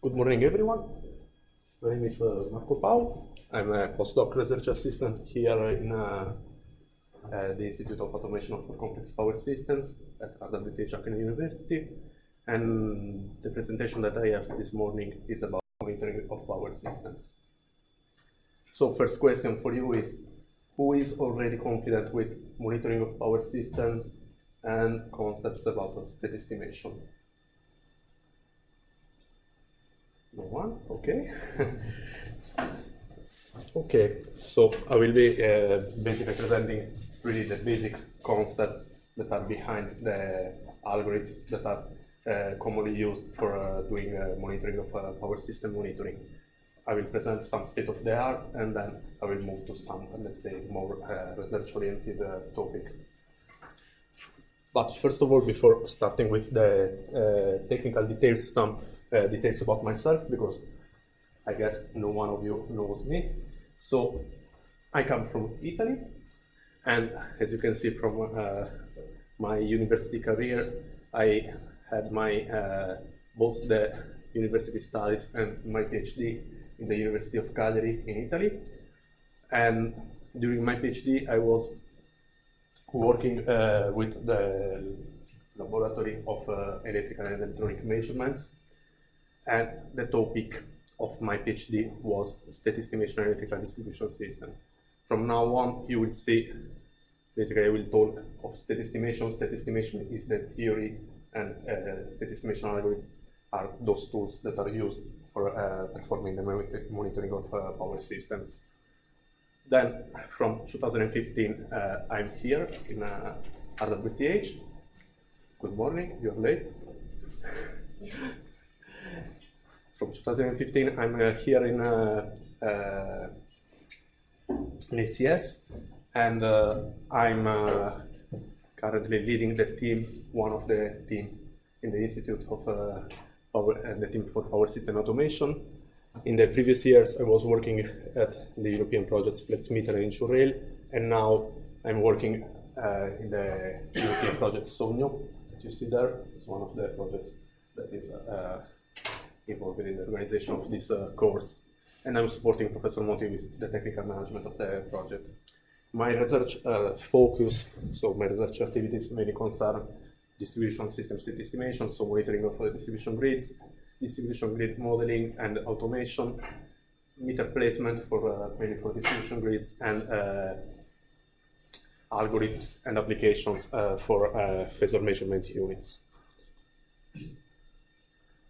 Good morning, everyone. My name is M.Pau. I'm a postdoc research assistant here in the Institute of Automation for Complex Power Systems at RWTH Aachen University. And the presentation that I have this morning is about monitoring of power systems. So first question for you is, who is already confident with monitoring of power systems and concepts about state estimation? No one? Okay. Okay, so I will be basically presenting really the basic concepts that are behind the algorithms that are commonly used for doing monitoring of power system monitoring. I will present some state-of-the-art, and then I will move to some, let's say, more research-oriented topic. But first of all, before starting with the technical details, some details about myself, because I guess no one of you knows me. So I come from Italy, and as you can see from my university career, I had my both the university studies and my PhD in the University of Cagliari in Italy. And during my PhD, I was working with the laboratory of electrical and electronic measurements, and the topic of my PhD was state estimation and electrical distribution systems. From now on, you will see, basically I will talk of state estimation. State estimation is the theory, and state estimation algorithms are those tools that are used for performing the monitoring of power systems. Then, from 2015, I'm here in RWTH. Good morning, you're late. From 2015, I'm here in ACS, and I'm currently leading the team, one of the team in the Institute of Power, and the team for Power System Automation. In the previous years, I was working at the European projects FlexMeter and InsureRail, and now I'm working in the European project SOGNO, that you see there. It's one of the projects that is involved in the organization of this course. And I'm supporting Professor Monti with the technical management of the project. My research focus, so my research activities mainly concern distribution system state estimation, so monitoring of distribution grids, distribution grid modeling and automation, meter placement for mainly for distribution grids, and algorithms and applications for phasor measurement units.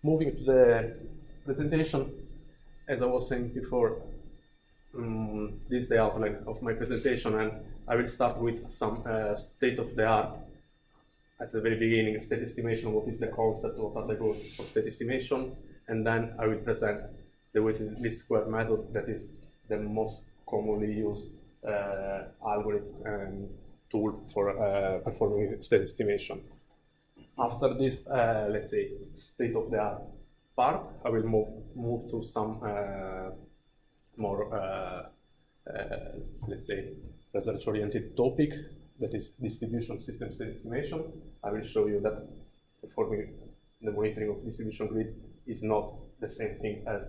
Moving to the presentation, as I was saying before, this is the outline of my presentation, and I will start with some state-of-the-art. At the very beginning, state estimation, what is the concept, what are the goals for state estimation, and then I will present the weighted least square method, that is the most commonly used algorithm and tool for performing state estimation. After this, let's say, state-of-the-art part, I will move to some more, let's say, research-oriented topic, that is distribution system state estimation. I will show you that performing the monitoring of distribution grid is not the same thing as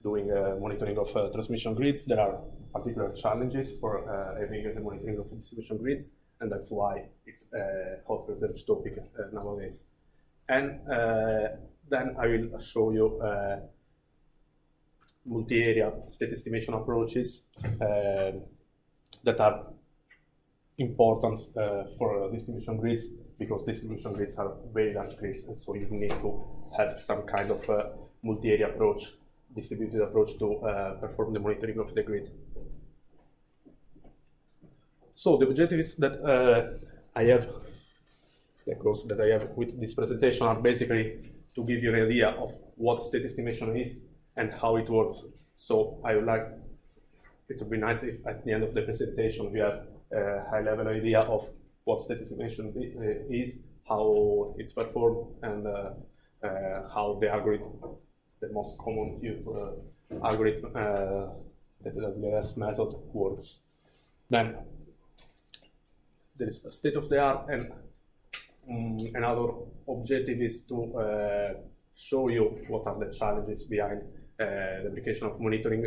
doing monitoring of transmission grids. There are particular challenges for having the monitoring of distribution grids, and that's why it's a hot research topic nowadays. And then I will show you multi-area state estimation approaches that are important for distribution grids, because distribution grids are very large grids, and so you need to have some kind of multi-area approach, distributed approach to perform the monitoring of the grid. So the objectives that I have, the goals that I have with this presentation are basically to give you an idea of what state estimation is and how it works. So I would like, it would be nice if at the end of the presentation we have a high-level idea of what state estimation is, how it's performed, and how the algorithm, the most common used algorithm, the WS method, works. Then there is a state-of-the-art, and another objective is to show you what are the challenges behind the application of monitoring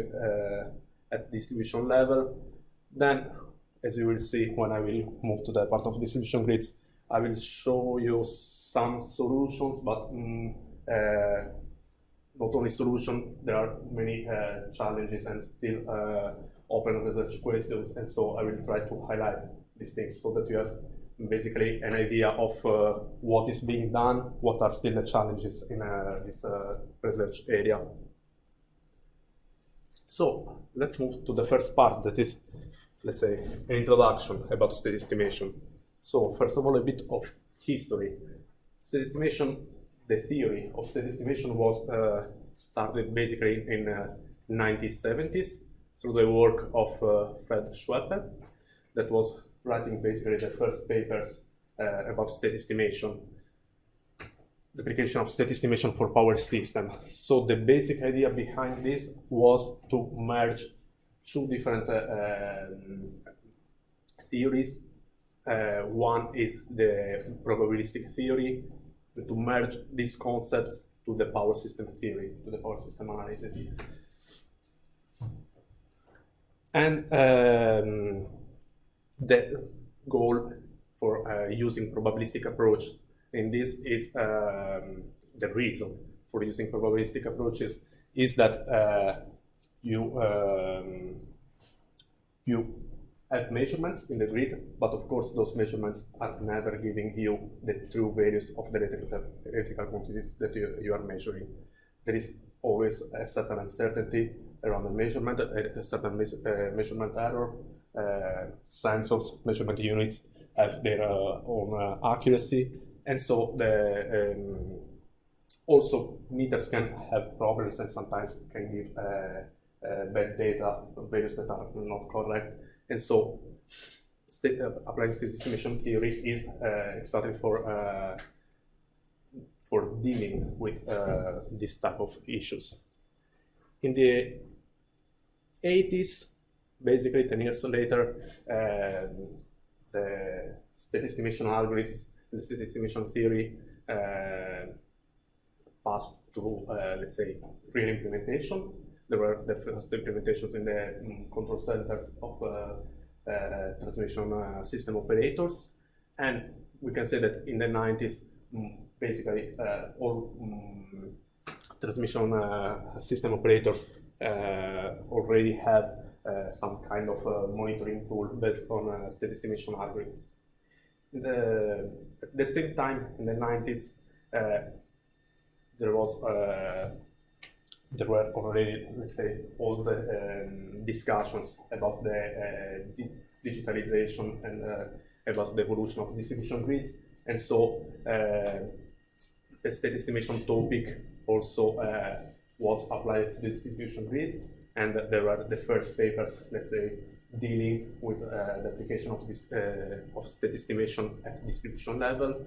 at distribution level. Then, as you will see when I will move to the part of distribution grids, I will show you some solutions, but not only solution, there are many challenges and still open research questions, and so I will try to highlight these things so that you have basically an idea of what is being done, what are still the challenges in this research area. So let's move to the first part, that is, let's say, an introduction about state estimation. So first of all, a bit of history. State estimation, the theory of state estimation was started basically in 1970s through the work of Fred Schweppe, that was writing basically the first papers about state estimation, the application of state estimation for power system. So the basic idea behind this was to merge two different theories. One is the probabilistic theory, to merge these concepts to the power system theory, to the power system analysis. And the goal for using probabilistic approach in this is the reason for using probabilistic approaches is that you have measurements in the grid, but of course those measurements are never giving you the true values of the electrical quantities that you are measuring. There is always a certain uncertainty around the measurement, a certain measurement error. Sensors, measurement units have their own accuracy, and so also meters can have problems and sometimes can give bad data, values that are not correct. And so applying state estimation theory is started for dealing with this type of issues. In the 80s, basically 10 years later, the state estimation algorithms, the state estimation theory passed to, let's say, real implementation. There were the first implementations in the control centers of transmission system operators, and we can say that in the 90s, basically all transmission system operators already have some kind of monitoring tool based on state estimation algorithms. At the same time, in the 90s, there were already, let's say, all the discussions about the digitalization and about the evolution of distribution grids, and so the state estimation topic also was applied to the distribution grid, and there were the first papers, let's say, dealing with the application of this of state estimation at distribution level,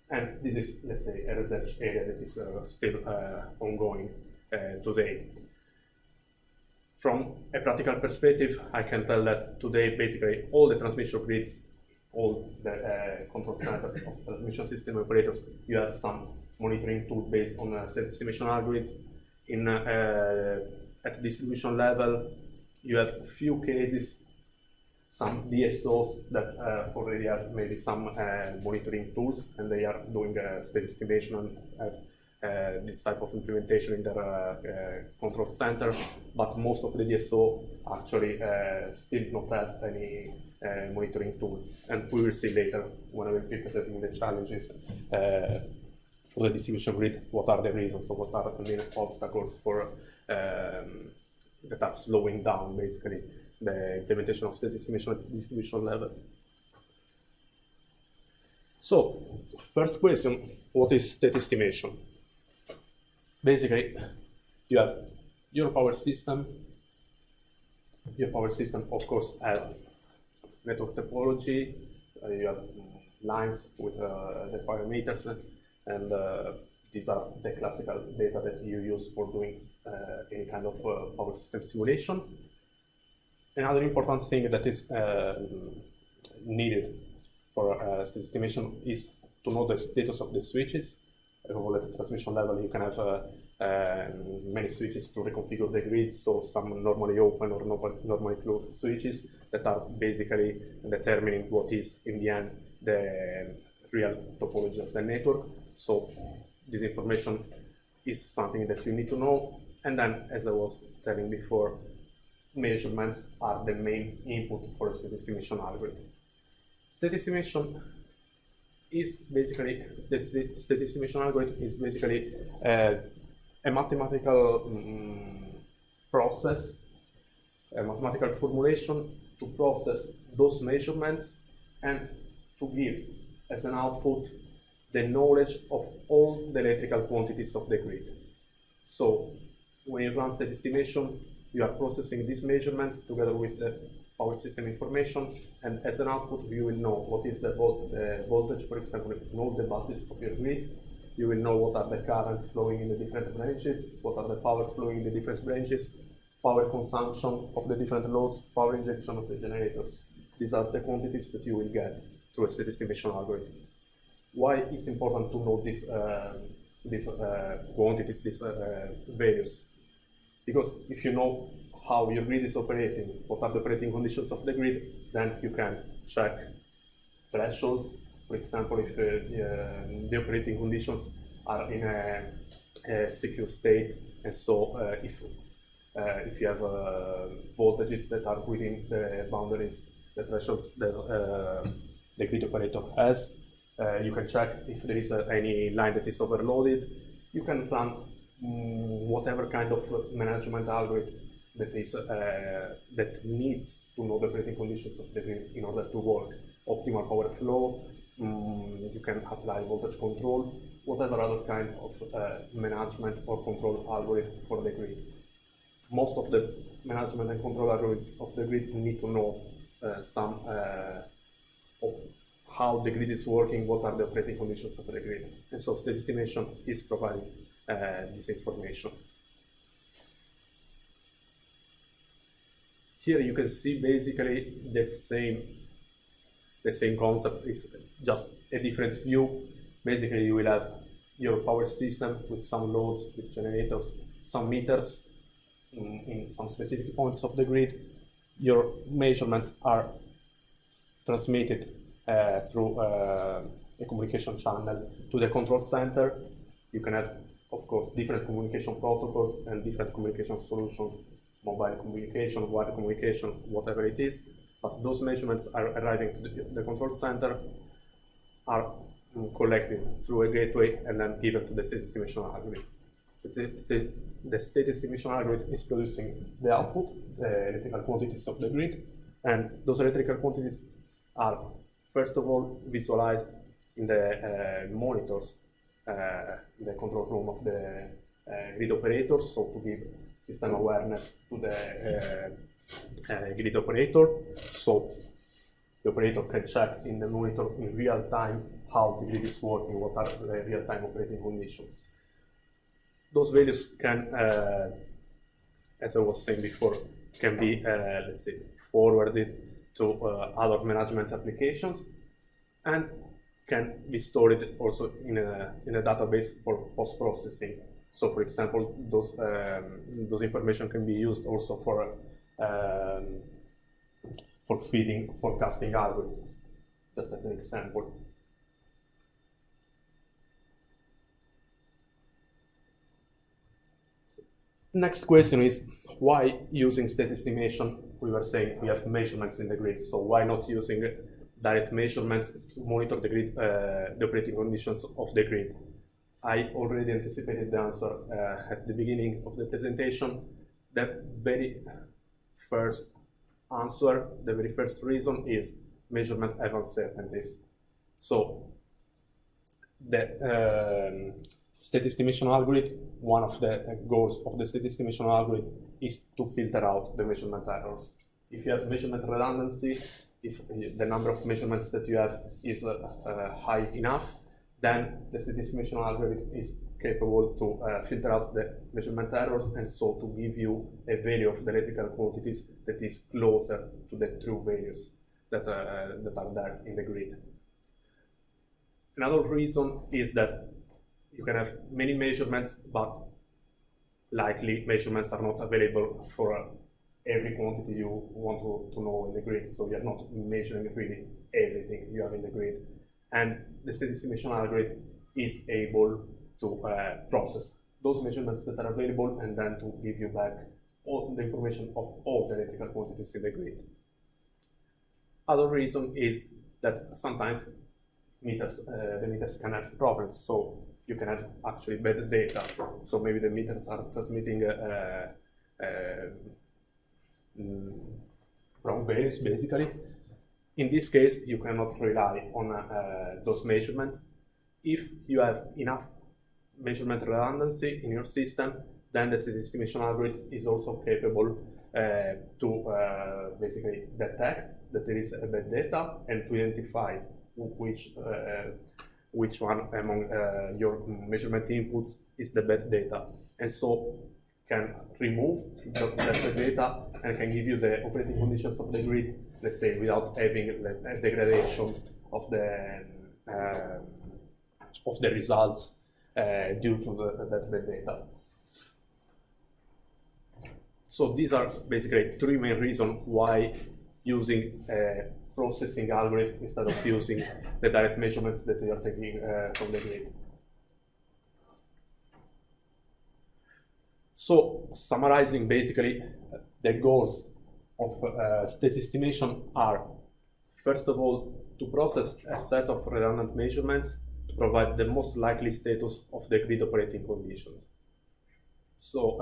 and this is, let's say, a research area that is still ongoing today. From a practical perspective, I can tell that today basically all the transmission grids, all the control centers of transmission system operators, you have some monitoring tool based on state estimation algorithms. At distribution level, you have few cases, some DSOs that already have maybe some monitoring tools, and they are doing state estimation and have this type of implementation in their control center, but most of the DSO actually still not have any monitoring tool. And we will see later when I will be presenting the challenges for the distribution grid, what are the reasons, or what are the main obstacles for that are slowing down basically the implementation of state estimation at distribution level. So, first question, what is state estimation? Basically, you have your power system. Your power system, of course, has some network topology. You have lines with the parameters, and these are the classical data that you use for doing any kind of power system simulation. Another important thing that is needed for state estimation is to know the status of the switches. all at the transmission level, you can have many switches to reconfigure the grid, so some normally open or normally closed switches that are basically determining what is, in the end, the real topology of the network. So this information is something that you need to know. And then, as I was telling before, measurements are the main input for a state estimation algorithm. State estimation is basically, the state estimation algorithm is basically a mathematical process, a mathematical formulation to process those measurements and to give as an output the knowledge of all the electrical quantities of the grid. So when you run state estimation, you are processing these measurements together with the power system information, and as an output you will know what is the voltage, for example, in all the buses of your grid. You will know what are the currents flowing in the different branches, what are the powers flowing in the different branches, power consumption of the different loads, power injection of the generators. These are the quantities that you will get through a state estimation algorithm. Why it's important to know these quantities, these values? Because if you know how your grid is operating, what are the operating conditions of the grid, then you can check thresholds. For example, if the operating conditions are in a secure state, and so if you have voltages that are within the boundaries, the thresholds that the grid operator has, you can check if there is any line that is overloaded. You can run whatever kind of management algorithm that is that needs to know the operating conditions of the grid in order to work. Optimal power flow, you can apply voltage control, whatever other kind of management or control algorithm for the grid. Most of the management and control algorithms of the grid need to know some of how the grid is working, what are the operating conditions of the grid. And so state estimation is providing this information. Here you can see basically the same concept. It's just a different view. Basically, you will have your power system with some loads, with generators, some meters in some specific points of the grid. Your measurements are transmitted through a communication channel to the control center. You can have, of course, different communication protocols and different communication solutions, mobile communication, wired communication, whatever it is. But those measurements are arriving to the control center, are collected through a gateway, and then given to the state estimation algorithm. The state estimation algorithm is producing the output, the electrical quantities of the grid, and those electrical quantities are, first of all, visualized in the monitors, in the control room of the grid operators, so to give system awareness to the grid operator. So the operator can check in the monitor in real time how the grid is working, what are the real-time operating conditions. Those values can, as I was saying before, can be, let's say, forwarded to other management applications and can be stored also in a database for post-processing. So, for example, those information can be used also for feeding forecasting algorithms, just as an example. Next question is, why using state estimation? We were saying we have measurements in the grid, so why not using direct measurements to monitor the grid, the operating conditions of the grid? I already anticipated the answer at the beginning of the presentation. The very first answer, the very first reason is measurement have uncertainties. So the state estimation algorithm, one of the goals of the state estimation algorithm is to filter out the measurement errors. If you have measurement redundancy, if the number of measurements that you have is high enough, then the state estimation algorithm is capable to filter out the measurement errors, and so to give you a value of the electrical quantities that is closer to the true values that are there in the grid. Another reason is that you can have many measurements, but likely measurements are not available for every quantity you want to know in the grid. So you're not measuring really everything you have in the grid. And the state estimation algorithm is able to process those measurements that are available and then to give you back all the information of all the electrical quantities in the grid. Other reason is that sometimes the meters can have problems, so you can have actually bad data. So maybe the meters are transmitting wrong values, basically. In this case, you cannot rely on those measurements. If you have enough measurement redundancy in your system, then the state estimation algorithm is also capable to basically detect that there is a bad data and to identify which one among your measurement inputs is the bad data, and so can remove that bad data and can give you the operating conditions of the grid, let's say, without having a degradation of the results due to that bad data. So these are basically three main reasons why using a processing algorithm instead of using the direct measurements that you are taking from the grid. So summarizing, basically, the goals of state estimation are, first of all, to process a set of redundant measurements to provide the most likely status of the grid operating conditions. So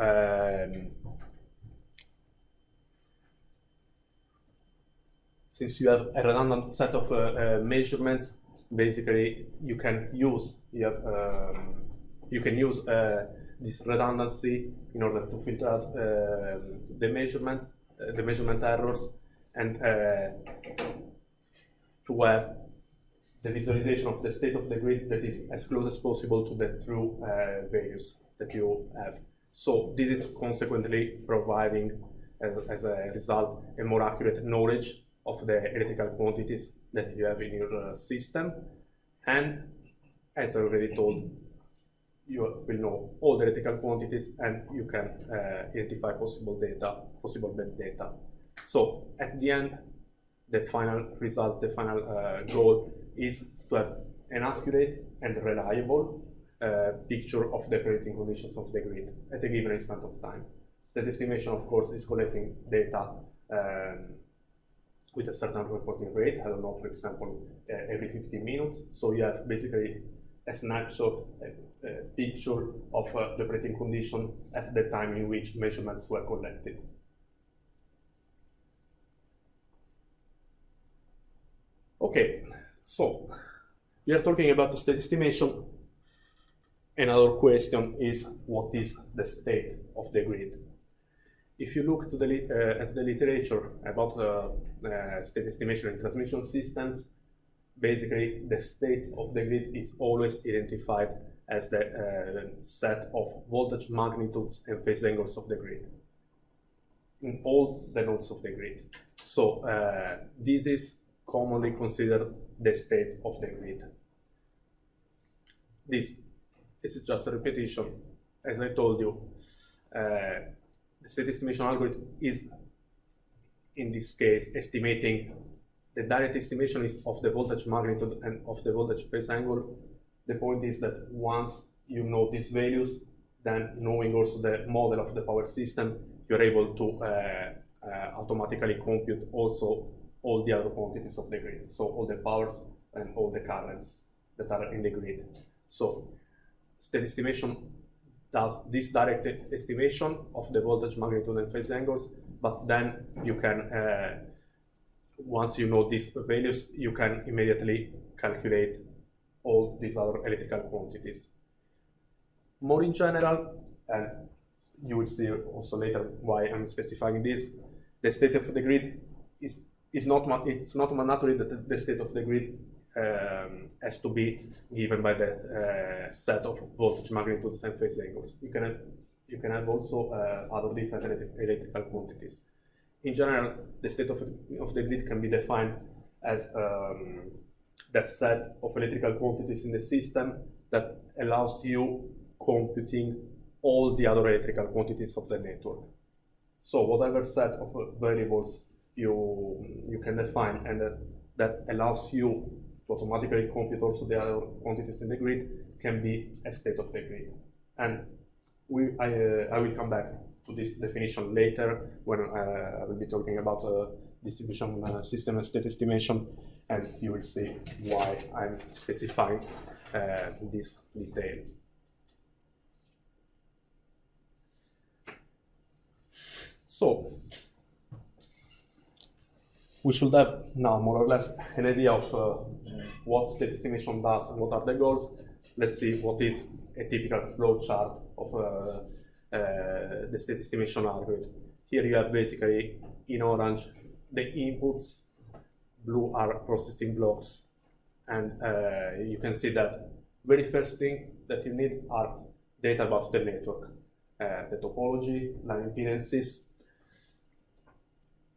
since you have a redundant set of measurements, basically you can use this redundancy in order to filter out the measurements, the measurement errors, and to have the visualization of the state of the grid that is as close as possible to the true values that you have. So this is consequently providing, as a result, a more accurate knowledge of the electrical quantities that you have in your system. And as I already told, you will know all the electrical quantities and you can identify possible bad data. So at the end, the final result, the final goal is to have an accurate and reliable picture of the operating conditions of the grid at a given instant of time. State estimation, of course, is collecting data with a certain reporting rate. I don't know, for example, every 15 minutes. So you have basically a snapshot, a picture of the operating condition at the time in which measurements were collected. Okay, so we are talking about the state estimation. Another question is, what is the state of the grid? If you look to at the literature about state estimation in transmission systems, basically the state of the grid is always identified as the set of voltage magnitudes and phase angles of the grid in all the nodes of the grid. So this is commonly considered the state of the grid. This is just a repetition. As I told you, the state estimation algorithm is, in this case, estimating. The direct estimation is of the voltage magnitude and of the voltage phase angle. The point is that once you know these values, then knowing also the model of the power system, you're able to automatically compute also all the other quantities of the grid. So all the powers and all the currents that are in the grid. So state estimation does this direct estimation of the voltage magnitude and phase angles, but then you can, once you know these values, you can immediately calculate all these other electrical quantities. More in general, and you will see also later why I'm specifying this, the state of the grid it's not mandatory that the state of the grid has to be given by the set of voltage magnitudes and phase angles. You can have also other different electrical quantities. In general, the state of the grid can be defined as the set of electrical quantities in the system that allows you computing all the other electrical quantities of the network. So whatever set of variables you can define, and that allows you to automatically compute also the other quantities in the grid, can be a state of the grid. And I will come back to this definition later when I will be talking about distribution system and state estimation, and you will see why I'm specifying this detail. So we should have now more or less an idea of what state estimation does and what are the goals. Let's see what is a typical flowchart of the state estimation algorithm. Here you have basically in orange the inputs, blue are processing blocks, and you can see that very first thing that you need are data about the network, the topology, line impedances.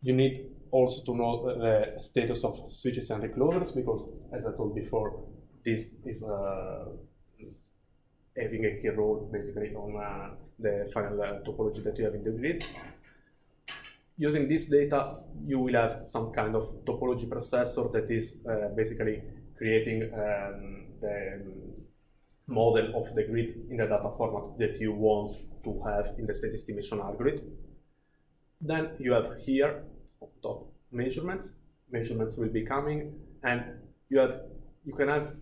You need also to know the status of switches and reclosers, because as I told before, this is having a key role basically on the final topology that you have in the grid. Using this data, you will have some kind of topology processor that is basically creating the model of the grid in the data format that you want to have in the state estimation algorithm. Then you have here on top measurements. Measurements will be coming, and you can have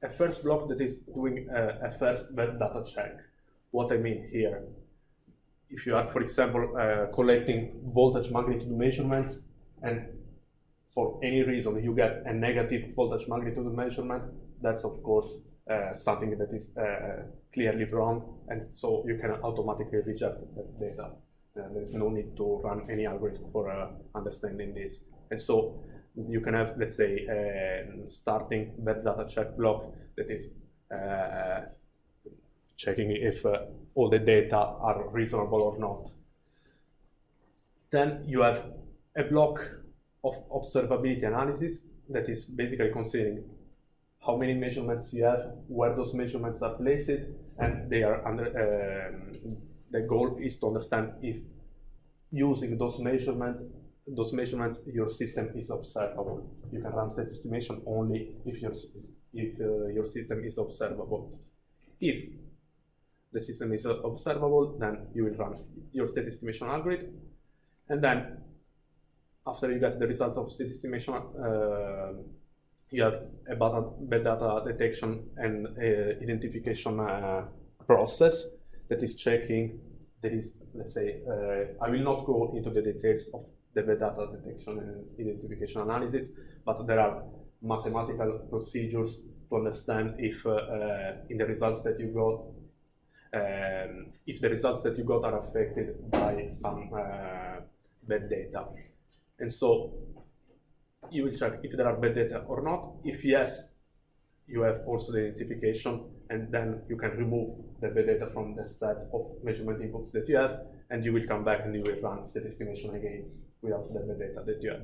a first block that is doing a first data check. What I mean here, if you are, for example, collecting voltage magnitude measurements, and for any reason you get a negative voltage magnitude measurement, that's of course something that is clearly wrong, and so you can automatically reject that data. There's no need to run any algorithm for understanding this. And so you can have, let's say, a starting bad data check block that is checking if all the data are reasonable or not. Then you have a block of observability analysis that is basically considering how many measurements you have, where those measurements are placed, and they are under. The goal is to understand if using those measurements your system is observable. You can run state estimation only if your system is observable. If the system is observable, then you will run your state estimation algorithm, and then after you get the results of state estimation, you have a bad data detection and identification process that is checking. There is, let's say, I will not go into the details of the bad data detection and identification analysis, but there are mathematical procedures to understand if in the results that you got, if the results that you got are affected by some bad data. And so you will check if there are bad data or not. If yes, you have also the identification, and then you can remove the bad data from the set of measurement inputs that you have, and you will come back and you will run state estimation again without the bad data that you have.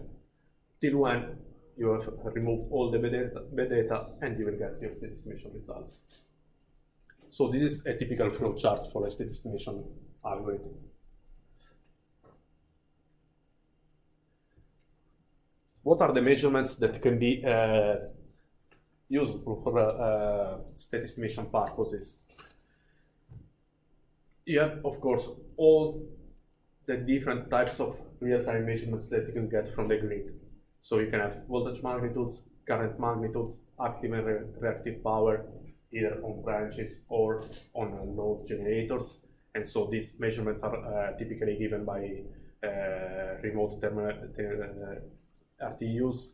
Till when you have removed all the bad data, and you will get your state estimation results. So this is a typical flow chart for a state estimation algorithm. What are the measurements that can be useful for state estimation purposes? You have, of course, all the different types of real-time measurements that you can get from the grid. So you can have voltage magnitudes, current magnitudes, active and reactive power, either on branches or on load generators. And so these measurements are typically given by remote RTUs,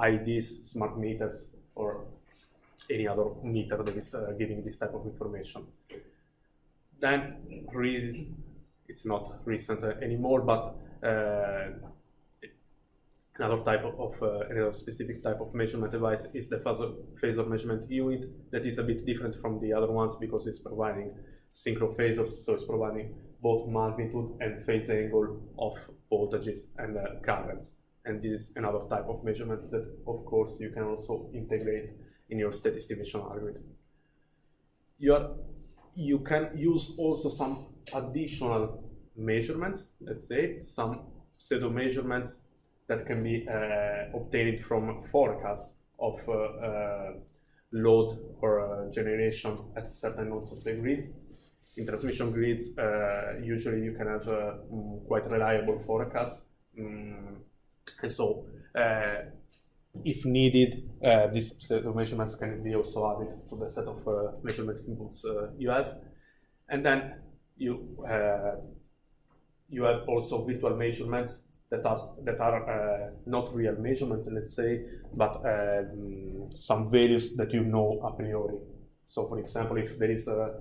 IDs, smart meters, or any other meter that is giving this type of information. Then it's not recent anymore, but another specific type of measurement device is the phasor measurement unit, that is a bit different from the other ones because it's providing synchrophasors, so it's providing both magnitude and phase angle of voltages and currents. And this is another type of measurement that, of course, you can also integrate in your state estimation algorithm. you can use also some additional measurements, let's say, some pseudo-measurements that can be obtained from forecasts of load or generation at certain nodes of the grid. In transmission grids, usually you can have quite reliable forecasts, and so if needed, these pseudo-measurements can be also added to the set of measurement inputs you have. And then you have also virtual measurements that are not real measurements, let's say, but some values that you know a priori. So, for example, if there is a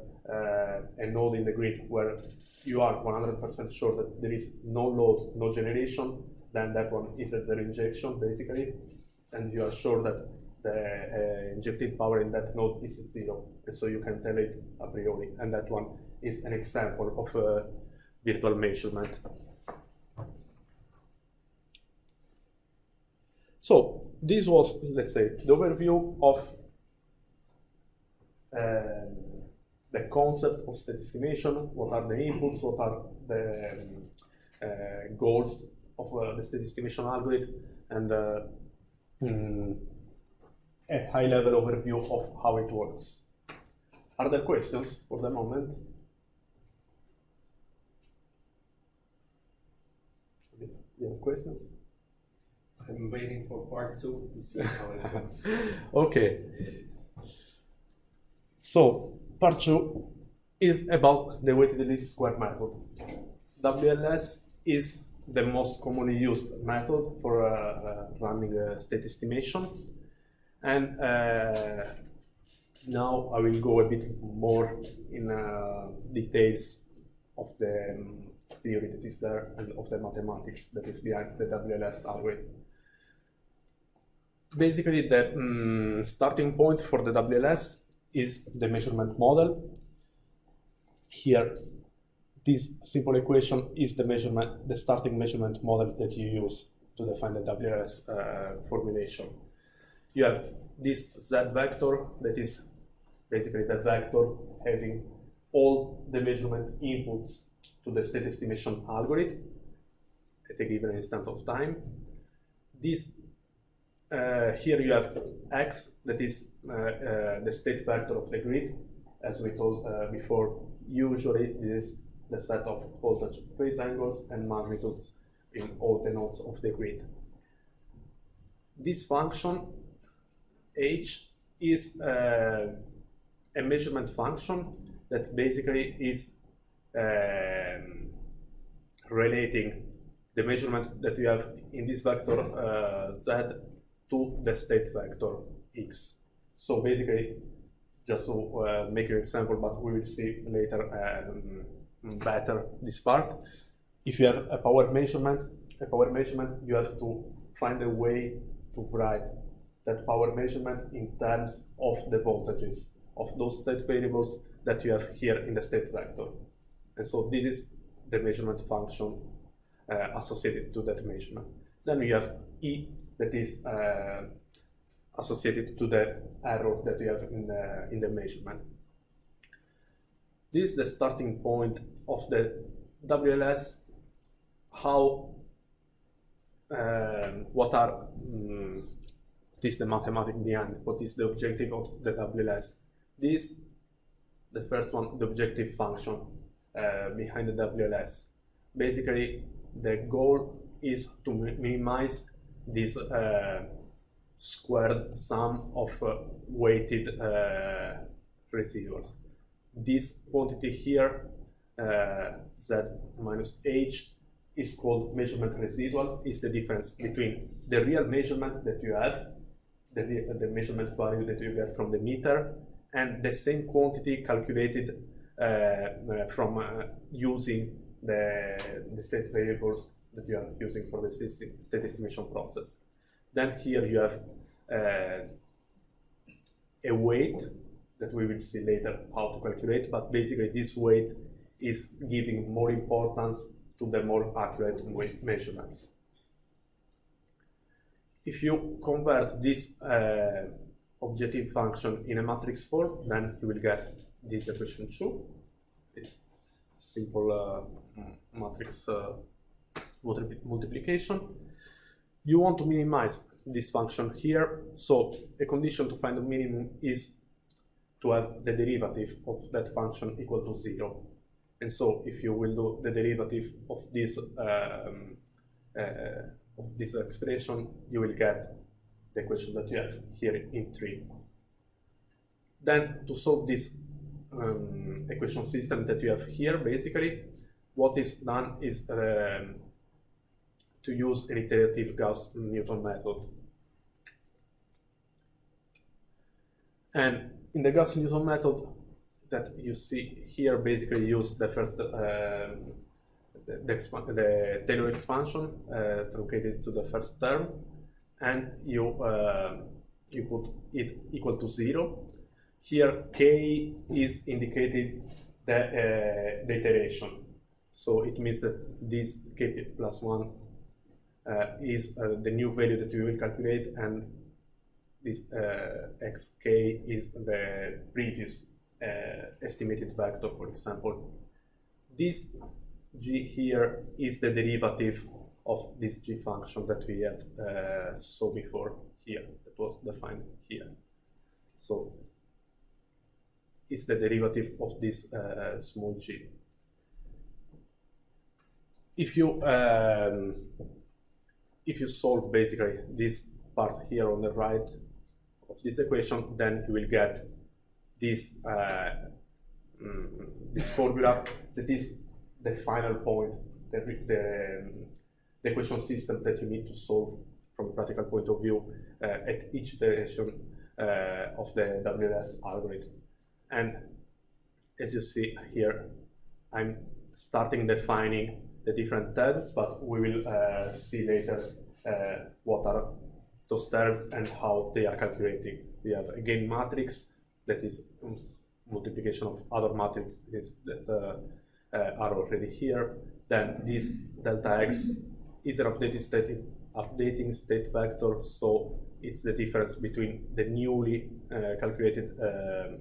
node in the grid where you are 100% sure that there is no load, no generation, then that one is a zero injection, basically, and you are sure that the injected power in that node is zero, and so you can tell it a priori, and that one is an example of a virtual measurement. So this was, let's say, the overview of the concept of state estimation. What are the inputs? What are the goals of the state estimation algorithm? And a high-level overview of how it works. Are there questions for the moment? You have questions? I'm waiting for part 2 to see how it goes. Okay. So, part 2 is about the weighted least square method. WLS is the most commonly used method for running a state estimation. And now I will go a bit more in details of the theory that is there and of the mathematics that is behind the WLS algorithm. Basically, the starting point for the WLS is the measurement model. Here, this simple equation is the starting measurement model that you use to define the WLS formulation. You have this Z vector that is basically the vector having all the measurement inputs to the state estimation algorithm at a given instant of time. This here you have X, that is the state vector of the grid. As we told before, usually this is the set of voltage phase angles and magnitudes in all the nodes of the grid. This function H is a measurement function that basically is relating the measurement that you have in this vector Z to the state vector X. So basically, just to make an example, but we will see later better this part. If you have a power measurement, you have to find a way to write that power measurement in terms of the voltages of those state variables that you have here in the state vector. And so this is the measurement function associated to that measurement. Then you have E that is associated to the error that you have in the measurement. This is the starting point of the WLS. What are this is the mathematics behind. What is the objective of the WLS? This, the first one, the objective function behind the WLS. Basically, the goal is to minimize this squared sum of weighted residuals. This quantity here, Z minus H, is called measurement residual. Is the difference between the real measurement that you have, the measurement value that you get from the meter, and the same quantity calculated from using the state variables that you are using for the state estimation process. Then here you have a weight that we will see later how to calculate, but basically this weight is giving more importance to the more accurate measurements. If you convert this objective function in a matrix form, then you will get this equation 2. It's simple matrix multiplication. You want to minimize this function here, so a condition to find the minimum is to have the derivative of that function equal to 0. And so if you will do the derivative of this expression, you will get the equation that you have here in 3. Then to solve this equation system that you have here, basically, what is done is to use an iterative Gauss-Newton method. And in the Gauss-Newton method that you see here, basically use the first the Taylor expansion truncated to the first term, and you put it equal to 0. Here k is indicated the iteration, so it means that this k plus 1 is the new value that we will calculate, and this xk is the previous estimated vector, for example. This g here is the derivative of this g function that we have saw before here, that was defined here. So it's the derivative of this small g. If you solve basically this part here on the right of this equation, then you will get this this formula that is the final point, the equation system that you need to solve from a practical point of view at each iteration of the WLS algorithm. And as you see here, I'm starting defining the different terms, but we will see later what are those terms and how they are calculating. We have a gain matrix that is multiplication of other matrices that are already here. Then this delta x is an updating state vector, so it's the difference between the newly calculated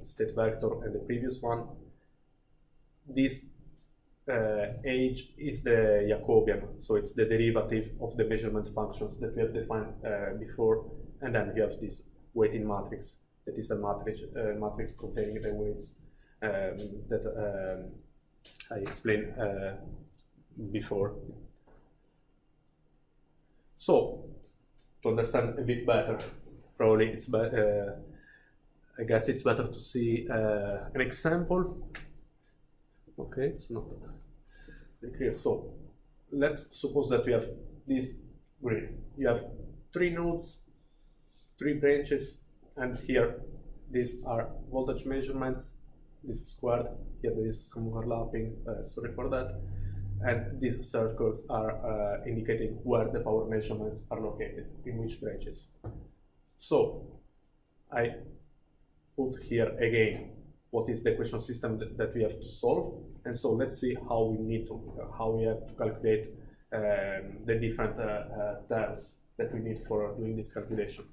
state vector and the previous one. This h is the Jacobian, so it's the derivative of the measurement functions that we have defined before, and then we have this weighting matrix that is a matrix containing the weights that I explained before. So to understand a bit better, probably it's I guess it's better to see an example. Okay, it's not very clear. So let's suppose that we have this grid. You have 3 nodes, 3 branches, and here these are voltage measurements. This is squared. Here there is some overlapping. Sorry for that. And these circles are indicating where the power measurements are located, in which branches. So I put here again what is the equation system that we have to solve, and so let's see how we have to calculate the different terms that we need for doing this calculation.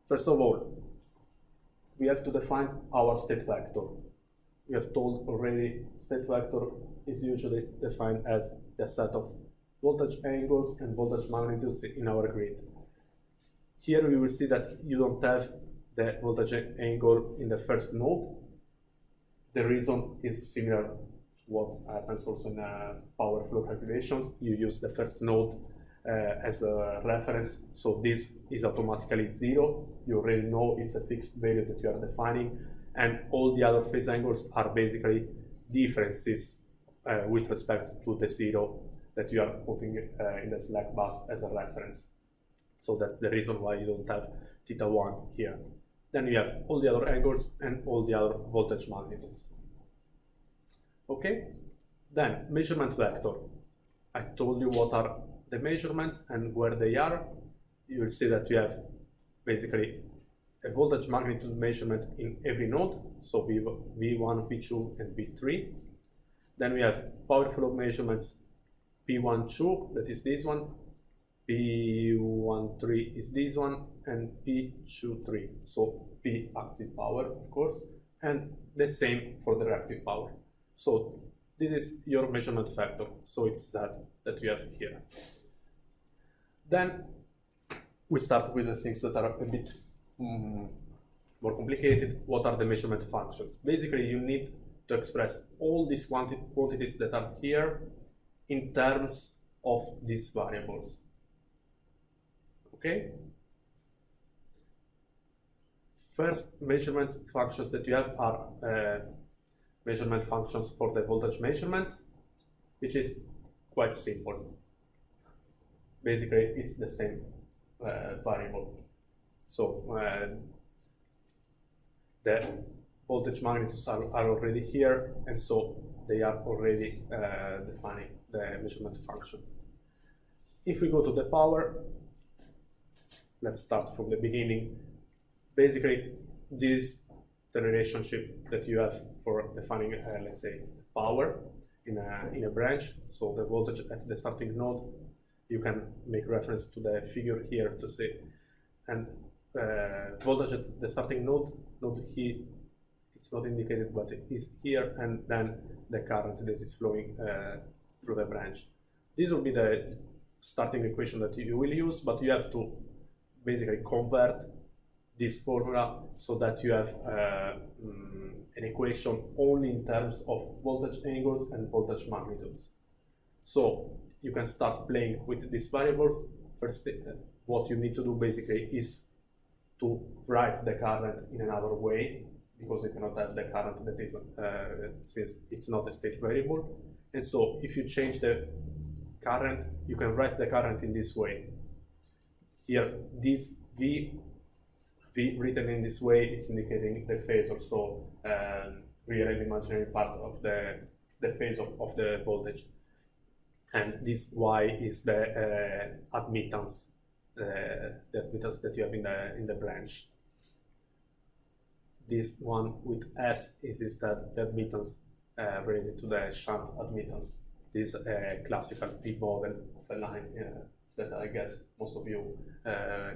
First of all, we have to define our state vector. We have told already state vector is usually defined as the set of voltage angles and voltage magnitudes in our grid. Here we will see that you don't have the voltage angle in the first node. The reason is similar to what happens also in power flow calculations. You use the first node as a reference, so this is automatically 0. You already know it's a fixed value that you are defining, and all the other phase angles are basically differences with respect to the 0 that you are putting in the slack bus as a reference. So that's the reason why you don't have θ1 here. Then you have all the other angles and all the other voltage magnitudes. Okay, then measurement vector. I told you what are the measurements and where they are. You will see that you have basically a voltage magnitude measurement in every node, so V1, V2, and V3. Then we have power flow measurements P12, that is this one, P13 is this one, and P23, so P active power, of course, and the same for the reactive power. So this is your measurement factor, so it's Z that you have here. Then we start with the things that are a bit more complicated. What are the measurement functions? Basically, you need to express all these quantities that are here in terms of these variables. Okay? First measurement functions that you have are measurement functions for the voltage measurements, which is quite simple. Basically, it's the same variable. So the voltage magnitudes are already here, and so they are already defining the measurement function. If we go to the power, let's start from the beginning. Basically, this is the relationship that you have for defining, let's say, power in a branch. So the voltage at the starting node, you can make reference to the figure here to say, and voltage at the starting node here, it's not indicated, but it is here, and then the current that is flowing through the branch. This will be the starting equation that you will use, but you have to basically convert this formula so that you have an equation only in terms of voltage angles and voltage magnitudes. So you can start playing with these variables. First, what you need to do basically is to write the current in another way, because you cannot have the current that is, since it's not a state variable. And so if you change the current, you can write the current in this way. Here, this V written in this way, it's indicating the phasor, so real and imaginary part of the phase of the voltage. And this Y is the admittance, the admittance that you have in the branch. This one with S is that the admittance related to the shunt admittance. This is a classical P model of a line that I guess most of you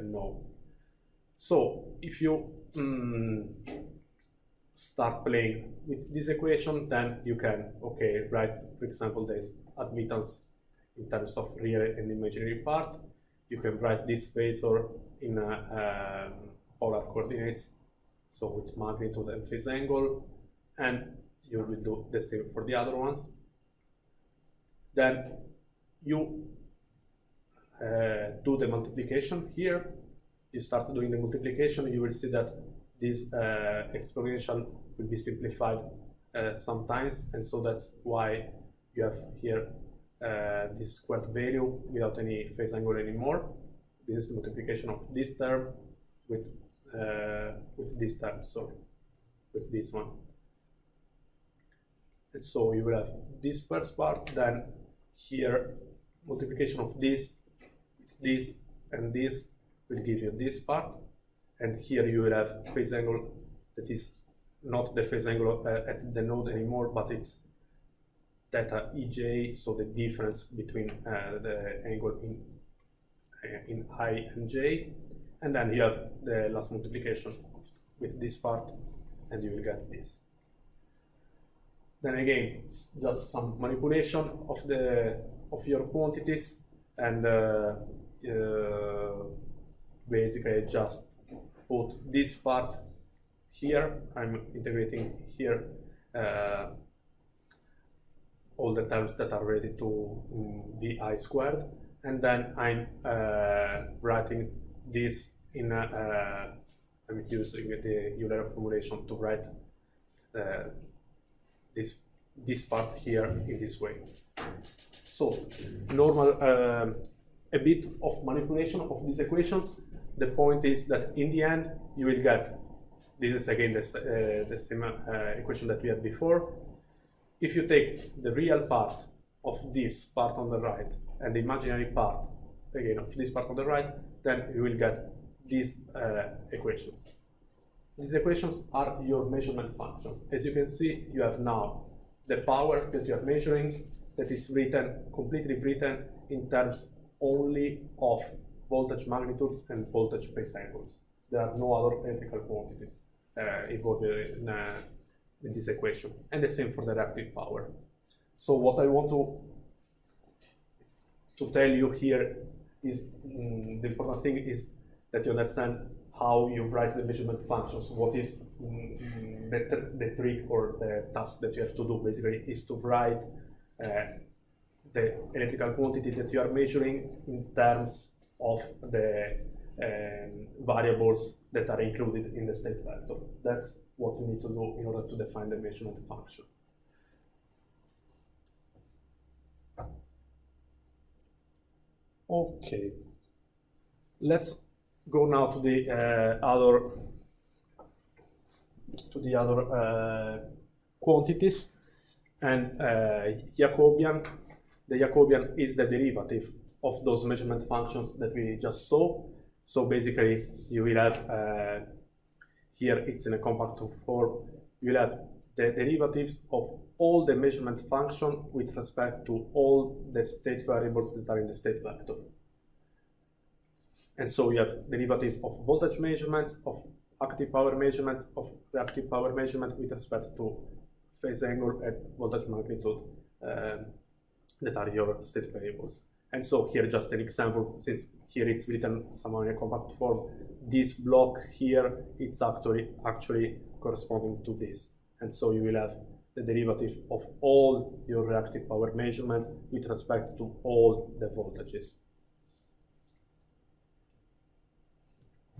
know. So if you start playing with this equation, then you can, write, for example, this admittance in terms of real and imaginary part. You can write this phasor in polar coordinates, so with magnitude and phase angle, and you will do the same for the other ones. Then you do the multiplication here. You start doing the multiplication, you will see that this exponential will be simplified sometimes, and so that's why you have here this squared value without any phase angle anymore. This is the multiplication of this term with this term, sorry, with this one. And so you will have this first part, then here multiplication of this with this and this will give you this part, and here you will have phase angle that is not the phase angle at the node anymore, but it's theta EJ, so the difference between the angle in I and J, and then you have the last multiplication with this part, and you will get this. Then again, just some manipulation of your quantities, and basically just put this part here. I'm integrating here all the terms that are related to VI squared, and then I'm writing this in I'm using the Euler formulation to write this part here in this way. So normal, a bit of manipulation of these equations. The point is that in the end you will get, this is again the same equation that we had before. If you take the real part of this part on the right and the imaginary part again of this part on the right, then you will get these equations. These equations are your measurement functions. As you can see, you have now the power that you are measuring that is written, completely written in terms only of voltage magnitudes and voltage phase angles. There are no other electrical quantities involved in this equation, and the same for the reactive power. So what I want to tell you here is the important thing is that you understand how you write the measurement functions. What is the trick or the task that you have to do basically is to write the electrical quantity that you are measuring in terms of the variables that are included in the state vector. That's what you need to do in order to define the measurement function. Okay, let's go now to the other quantities, and Jacobian. The Jacobian is the derivative of those measurement functions that we just saw. So basically, you will have here it's in a compact form. You will have the derivatives of all the measurement function with respect to all the state variables that are in the state vector. And so you have derivative of voltage measurements, of active power measurements, of reactive power measurement with respect to phase angle and voltage magnitude that are your state variables. And so here just an example, since here it's written somehow in a compact form, this block here it's actually corresponding to this. And so you will have the derivative of all your reactive power measurements with respect to all the voltages.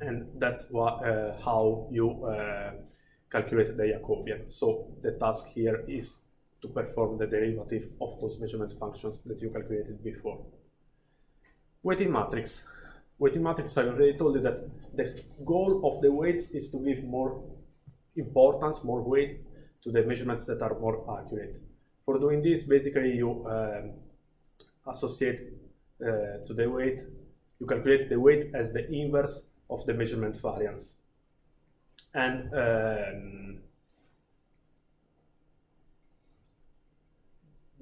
And that's how you calculate the Jacobian. So the task here is to perform the derivative of those measurement functions that you calculated before. Weighting matrix. Weighting matrix, I already told you that the goal of the weights is to give more importance, more weight to the measurements that are more accurate. For doing this, basically you associate to the weight, you calculate the weight as the inverse of the measurement variance. And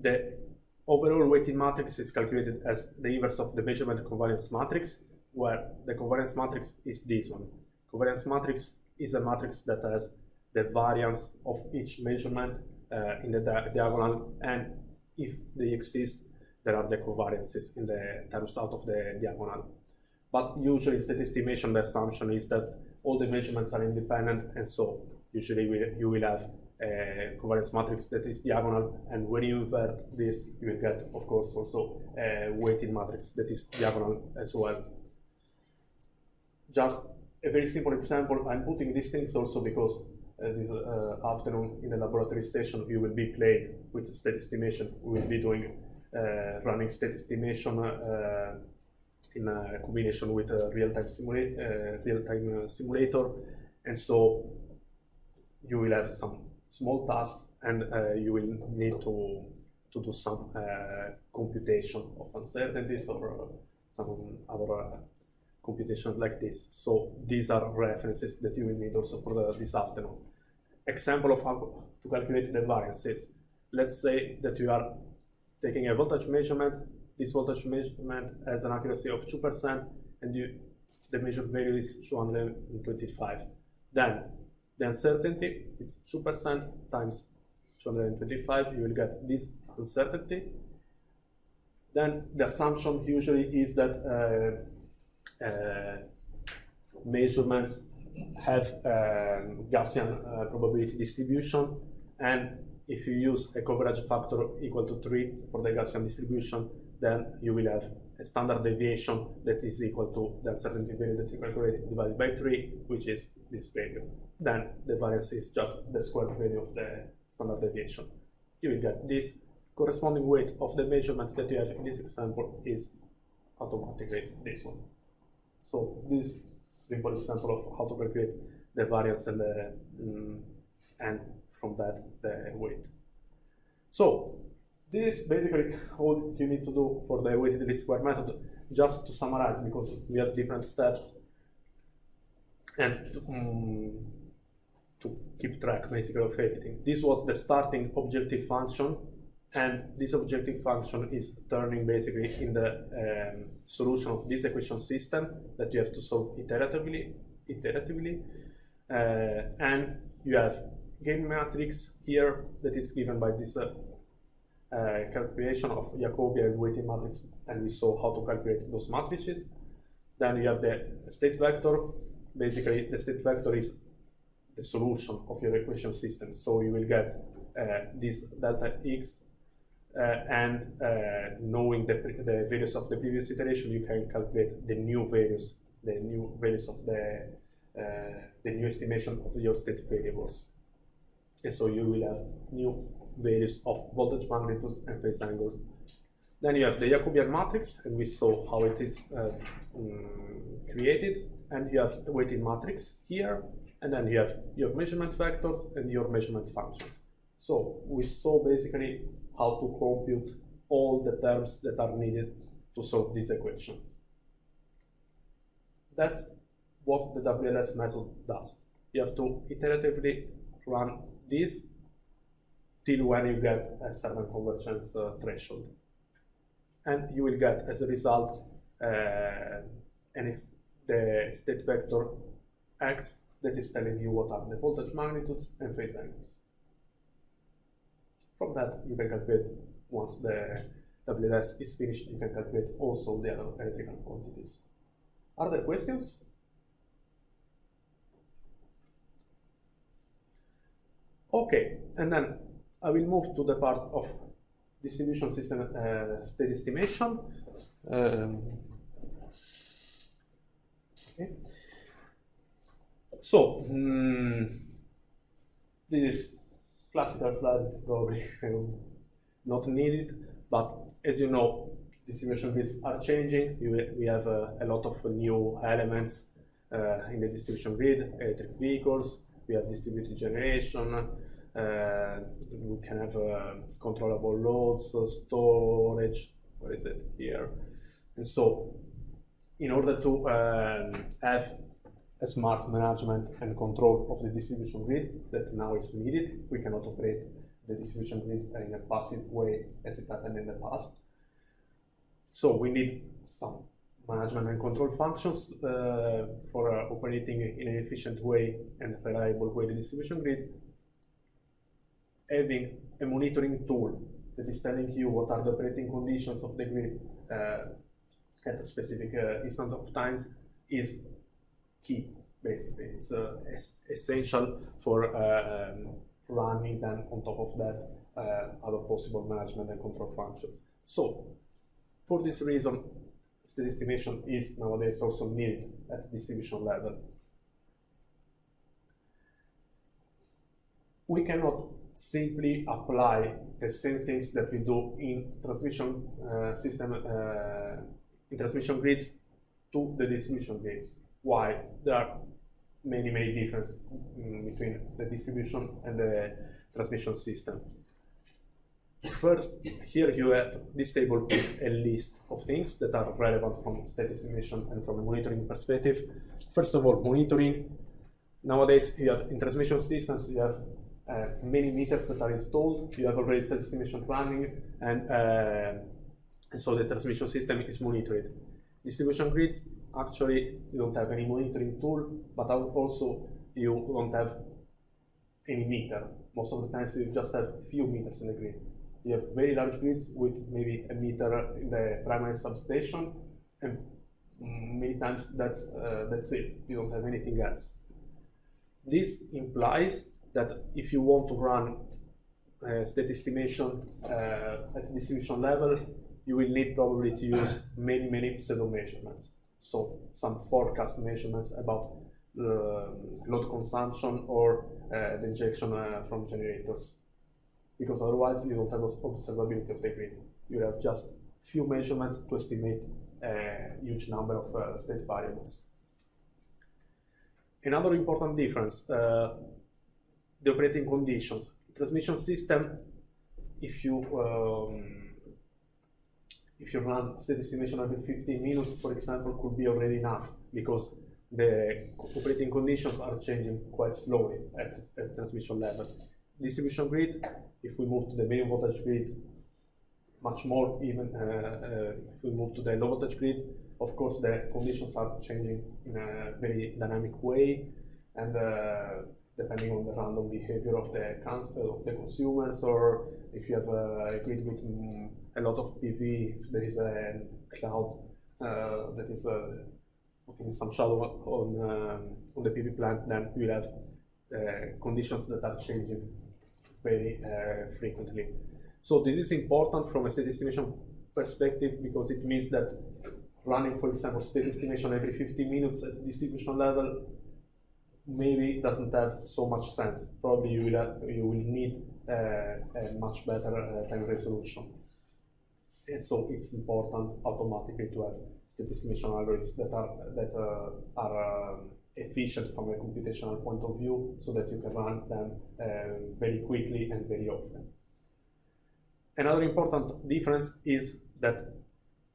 the overall weighting matrix is calculated as the inverse of the measurement covariance matrix, where the covariance matrix is this one. Covariance matrix is a matrix that has the variance of each measurement in the diagonal, and if they exist, there are the covariances in the terms out of the diagonal. But usually in state estimation, the assumption is that all the measurements are independent, and so usually you will have a covariance matrix that is diagonal, and when you invert this, you will get, of course, also a weighting matrix that is diagonal as well. Just a very simple example, I'm putting these things also because this afternoon in the laboratory session we will be playing with state estimation. We will be doing running state estimation in a combination with a real-time simulator, and so you will have some small tasks, and you will need to do some computation of uncertainties or some other computation like this. So these are references that you will need also for this afternoon. Example of how to calculate the variances. Let's say that you are taking a voltage measurement. This voltage measurement has an accuracy of 2%, and the measured value is 225. Then the uncertainty is 2% times 225. You will get this uncertainty. Then the assumption usually is that measurements have Gaussian probability distribution, and if you use a coverage factor equal to 3 for the Gaussian distribution, then you will have a standard deviation that is equal to the uncertainty value that you calculated divided by 3, which is this value. Then the variance is just the square value of the standard deviation. You will get this corresponding weight of the measurement that you have in this example is automatically this one. So this simple example of how to calculate the variance and from that the weight. So this is basically all you need to do for the weighted least square method. Just to summarize, because we have different steps, and to keep track basically of everything. This was the starting objective function, and this objective function is turning basically in the solution of this equation system that you have to solve iteratively, and you have gain matrix here that is given by this calculation of Jacobian weighting matrix, and we saw how to calculate those matrices. Then you have the state vector. Basically, the state vector is the solution of your equation system. So you will get this delta x, and knowing the values of the previous iteration, you can calculate the new values of the new estimation of your state variables. And so you will have new values of voltage magnitudes and phase angles. Then you have the Jacobian matrix, and we saw how it is created. And you have a weighting matrix here, and then you have your measurement vectors and your measurement functions. So we saw basically how to compute all the terms that are needed to solve this equation. That's what the WLS method does. You have to iteratively run this till when you get a certain convergence threshold. And you will get, as a result, the state vector x that is telling you what are the voltage magnitudes and phase angles. From that, you can calculate, once the WLS is finished, you can calculate also the other electrical quantities. Are there questions? Okay, and then I will move to the part of distribution system state estimation. Okay. So, this is classical slide, probably not needed, but as you know, distribution grids are changing. We have a lot of new elements in the distribution grid, electric vehicles, we have distributed generation, we can have controllable loads, storage, where is it? Here. And so, in order to have a smart management and control of the distribution grid that now is needed, we cannot operate the distribution grid in a passive way as it happened in the past. So we need some management and control functions for operating in an efficient way and reliable way the distribution grid. Having a monitoring tool that is telling you what are the operating conditions of the grid at a specific instant of times is key, basically. It's essential for running then on top of that other possible management and control functions. So, for this reason, state estimation is nowadays also needed at distribution level. We cannot simply apply the same things that we do in transmission system, in transmission grids to the distribution grids. Why? There are many differences between the distribution and the transmission system. First, here you have this table with a list of things that are relevant from state estimation and from a monitoring perspective. First of all, monitoring. Nowadays, you have in transmission systems, you have many meters that are installed. You have already state estimation running, and so the transmission system is monitored. Distribution grids, actually, you don't have any monitoring tool, but also you don't have any meter. Most of the times, you just have few meters in the grid. You have very large grids with maybe a meter in the primary substation, and many times that's it. You don't have anything else. This implies that if you want to run state estimation at distribution level, you will need probably to use many pseudo-measurements. So some forecast measurements about load consumption or the injection from generators. Because otherwise you don't have observability of the grid. You have just few measurements to estimate a huge number of state variables. Another important difference, the operating conditions. Transmission system, if you run state estimation every 15 minutes, for example, could be already enough, because the operating conditions are changing quite slowly at transmission level. Distribution grid, if we move to the medium voltage grid, much more even. If we move to the low voltage grid, of course the conditions are changing in a very dynamic way, and depending on the random behavior of the consumers, or if you have a grid with a lot of PV, if there is a cloud that is putting some shadow on the PV plant, then you will have conditions that are changing very frequently. So this is important from a state estimation perspective, because it means that running, for example, state estimation every 50 minutes at the distribution level maybe doesn't have so much sense. Probably you will need a much better time resolution. And so it's important automatically to have state estimation algorithms that are efficient from a computational point of view, so that you can run them very quickly and very often. Another important difference is that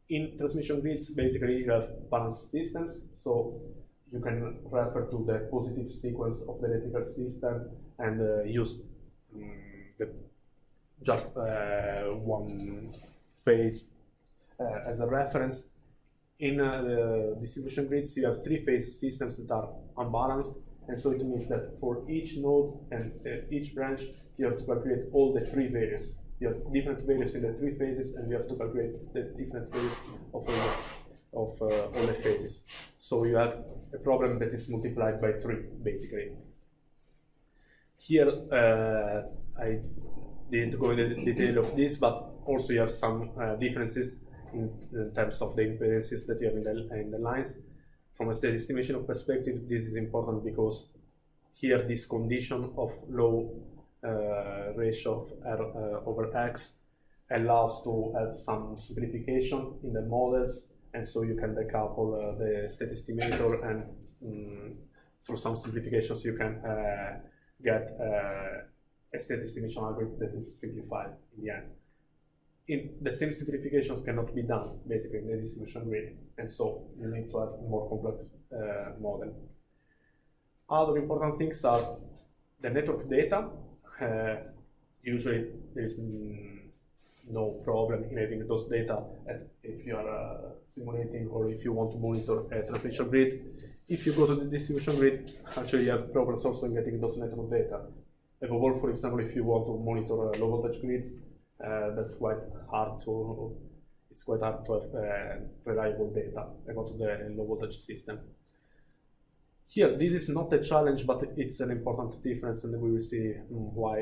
in transmission grids, basically you have balanced systems, so you can refer to the positive sequence of the electrical system and use just one phase as a reference. In the distribution grids, you have three-phase systems that are unbalanced, and so it means that for each node and each branch, you have to calculate all the three values. You have different values in the three phases, and you have to calculate the different values of all the phases. So you have a problem that is multiplied by 3, basically. Here, I didn't go into the detail of this, but also you have some differences in terms of the impedances that you have in the lines. From a state estimation perspective, this is important because here this condition of low ratio of R over X allows to have some simplification in the models, and so you can decouple the state estimator, and through some simplifications you can get a state estimation algorithm that is simplified in the end. The same simplifications cannot be done basically in the distribution grid, and so you need to have a more complex model. Other important things are the network data. Usually there is no problem in having those data if you are simulating or if you want to monitor a transmission grid. If you go to the distribution grid, actually you have problems also in getting those network data. Above all, for example, if you want to monitor low voltage grids, it's quite hard to have reliable data about the low voltage system. Here, this is not a challenge, but it's an important difference, and we will see why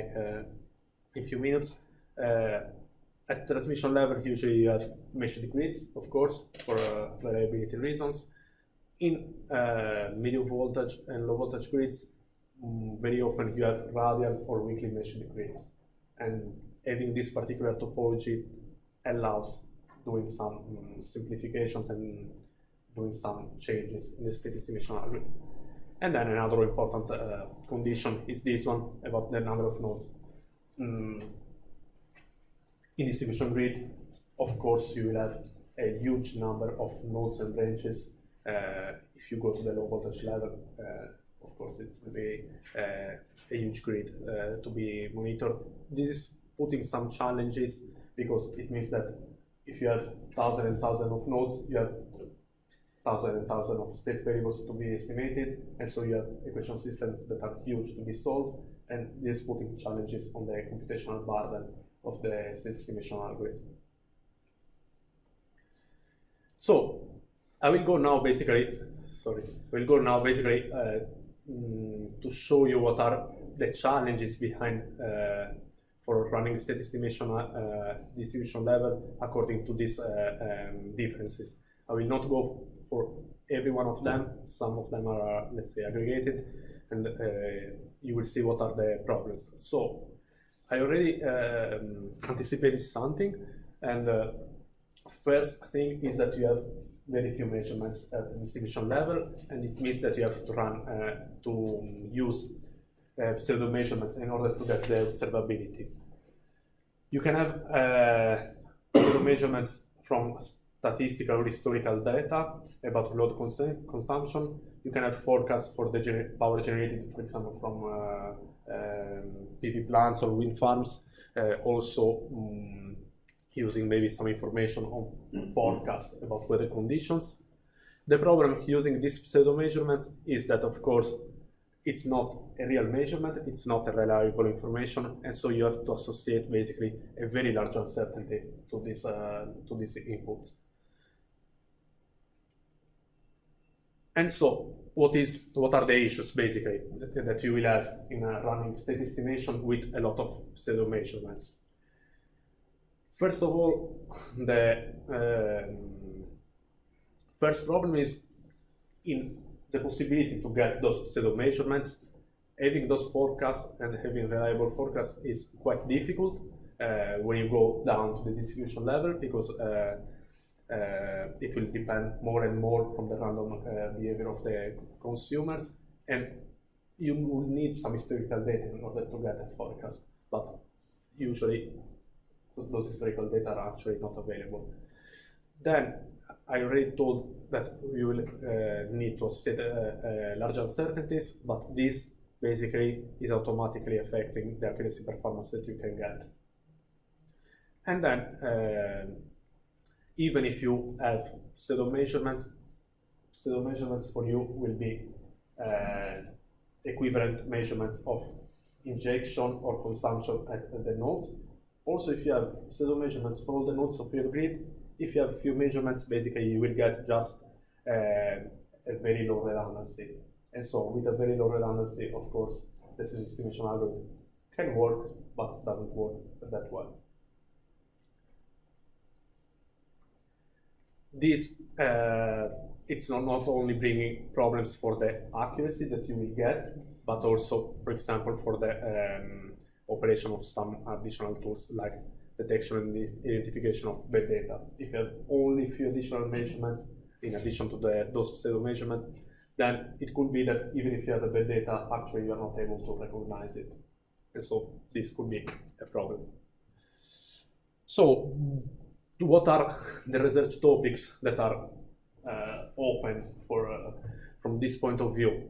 in a few minutes. At transmission level, usually you have meshed grids, of course, for reliability reasons. In medium voltage and low voltage grids, very often you have radial or weakly meshed grids, and having this particular topology allows doing some simplifications and doing some changes in the state estimation algorithm. And then another important condition is this one about the number of nodes. In distribution grid, of course, you will have a huge number of nodes and branches. If you go to the low voltage level, of course, it will be a huge grid to be monitored. This is putting some challenges, because it means that if you have thousands and thousands of nodes, you have thousands and thousands of state variables to be estimated, and so you have equation systems that are huge to be solved, and this is putting challenges on the computational burden of the state estimation algorithm. So I will go now basically to show you what are the challenges behind for running state estimation distribution level according to these differences. I will not go for every one of them. Some of them are, let's say, aggregated, and you will see what are the problems. So I already anticipated something, and first thing is that you have very few measurements at the distribution level, and it means that you have to run to use pseudo-measurements in order to get the observability. You can have pseudo-measurements from statistical or historical data about load consumption. You can have forecasts for the power generated, for example, from PV plants or wind farms, also using maybe some information on forecasts about weather conditions. The problem using these pseudo measurements is that, of course, it's not a real measurement, it's not a reliable information, and so you have to associate basically a very large uncertainty to this input. And so, what are the issues basically that you will have in running state estimation with a lot of pseudo measurements? First of all, the first problem is in the possibility to get those pseudo measurements. Having those forecasts and having reliable forecasts is quite difficult when you go down to the distribution level, because it will depend more and more from the random behavior of the consumers, and you will need some historical data in order to get a forecast, but usually those historical data are actually not available. Then I already told that we will need to associate large uncertainties, but this basically is automatically affecting the accuracy performance that you can get. And then even if you have pseudo measurements for you will be equivalent measurements of injection or consumption at the nodes. Also, if you have pseudo measurements for all the nodes of your grid, if you have few measurements, basically you will get just a very low redundancy. And so with a very low redundancy, of course, the state estimation algorithm can work, but doesn't work that well. This, it's not only bringing problems for the accuracy that you will get, but also, for example, for the operation of some additional tools like detection and identification of bad data. If you have only a few additional measurements in addition to those pseudo measurements, then it could be that even if you have the bad data, actually you are not able to recognize it. And so this could be a problem. So what are the research topics that are open for, from this point of view?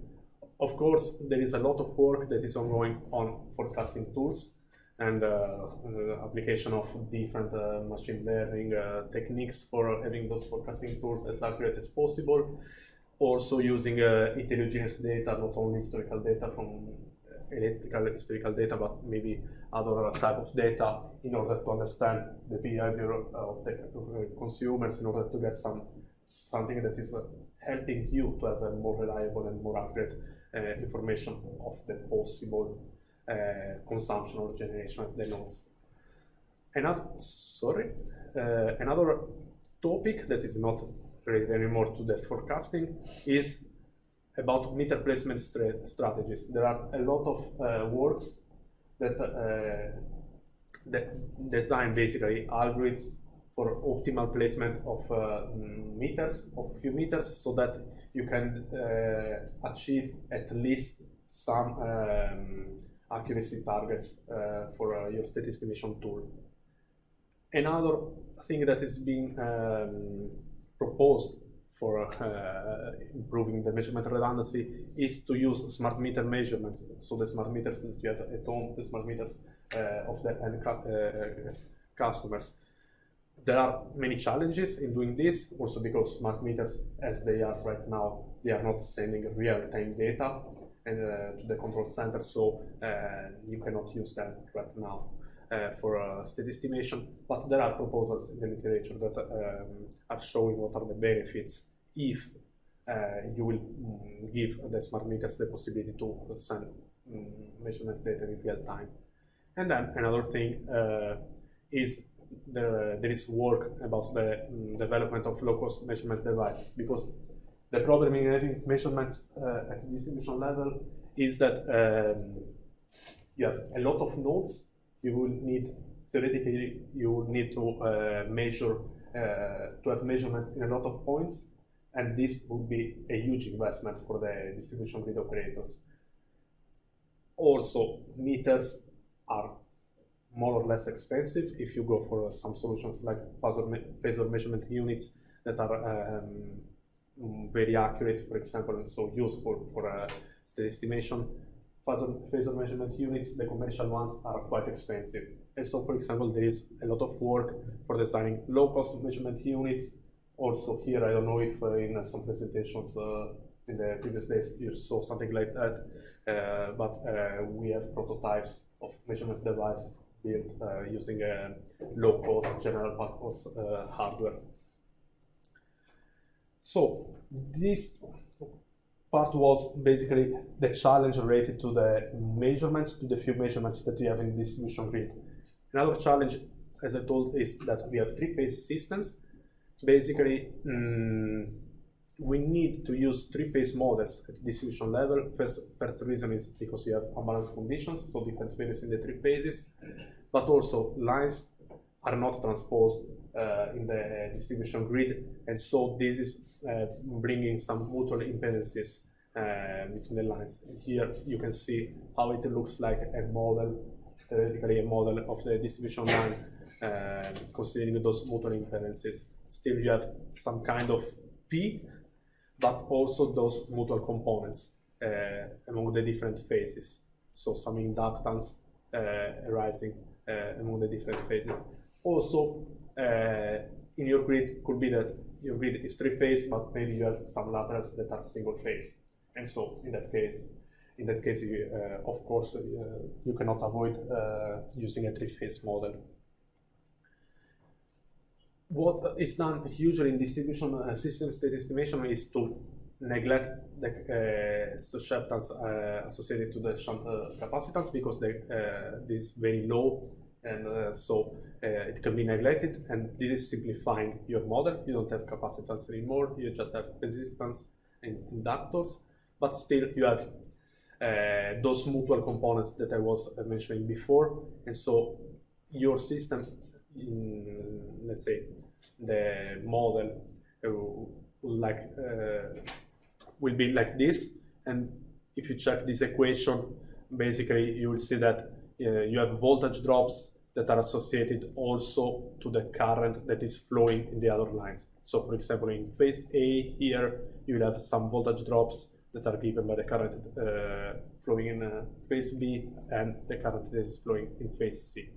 Of course, there is a lot of work that is ongoing on forecasting tools and application of different machine learning techniques for having those forecasting tools as accurate as possible. Also using heterogeneous data, not only historical data from electrical historical data, but maybe other type of data in order to understand the behavior of the consumers, in order to get something that is helping you to have a more reliable and more accurate information of the possible consumption or generation of the nodes. Another topic that is not related anymore to the forecasting is about meter placement strategies. There are a lot of works that design basically algorithms for optimal placement of meters, of few meters, so that you can achieve at least some accuracy targets for your state estimation tool. Another thing that is being proposed for improving the measurement redundancy is to use smart meter measurements. So the smart meters that you have at home, the smart meters of the end customers. There are many challenges in doing this, also because smart meters, as they are right now, they are not sending real-time data to the control center, so you cannot use them right now for state estimation. But there are proposals in the literature that are showing what are the benefits if you will give the smart meters the possibility to send measurement data in real time. And then another thing is there is work about the development of low-cost measurement devices, because the problem in having measurements at the distribution level is that you have a lot of nodes. You will need, theoretically, you will need to measure, to have measurements in a lot of points, and this would be a huge investment for the distribution grid operators. Also, meters are more or less expensive if you go for some solutions like phasor measurement units that are very accurate, for example, and so useful for state estimation. Phasor measurement units, the commercial ones, are quite expensive. And so, for example, there is a lot of work for designing low-cost measurement units. Also here, I don't know if in some presentations in the previous days you saw something like that, but we have prototypes of measurement devices built using low-cost, general purpose hardware. So this part was basically the challenge related to the measurements, to the few measurements that we have in distribution grid. Another challenge, as I told, is that we have three-phase systems. Basically, we need to use three-phase models at distribution level. First reason is because we have unbalanced conditions, so different values in the three phases, but also lines are not transposed in the distribution grid, and so this is bringing some mutual impedances between the lines. And here you can see how it looks like a model, theoretically a model of the distribution line, considering those mutual impedances. Still you have some kind of P, but also those mutual components among the different phases. So some inductance arising among the different phases. Also, in your grid, could be that your grid is three-phase, but maybe you have some laterals that are single-phase. And so, in that case, you, of course, you cannot avoid using a three-phase model. What is done usually in distribution system state estimation is to neglect the susceptance associated to the shunt capacitance, because this is very low, and so it can be neglected, and this is simplifying your model. You don't have capacitance anymore, you just have resistance and inductors, but still you have those mutual components that I was mentioning before, and so your system, let's say, the model will be like this. And if you check this equation, basically you will see that you have voltage drops that are associated also to the current that is flowing in the other lines. So for example, in phase A here, you will have some voltage drops that are given by the current flowing in phase B and the current that is flowing in phase C.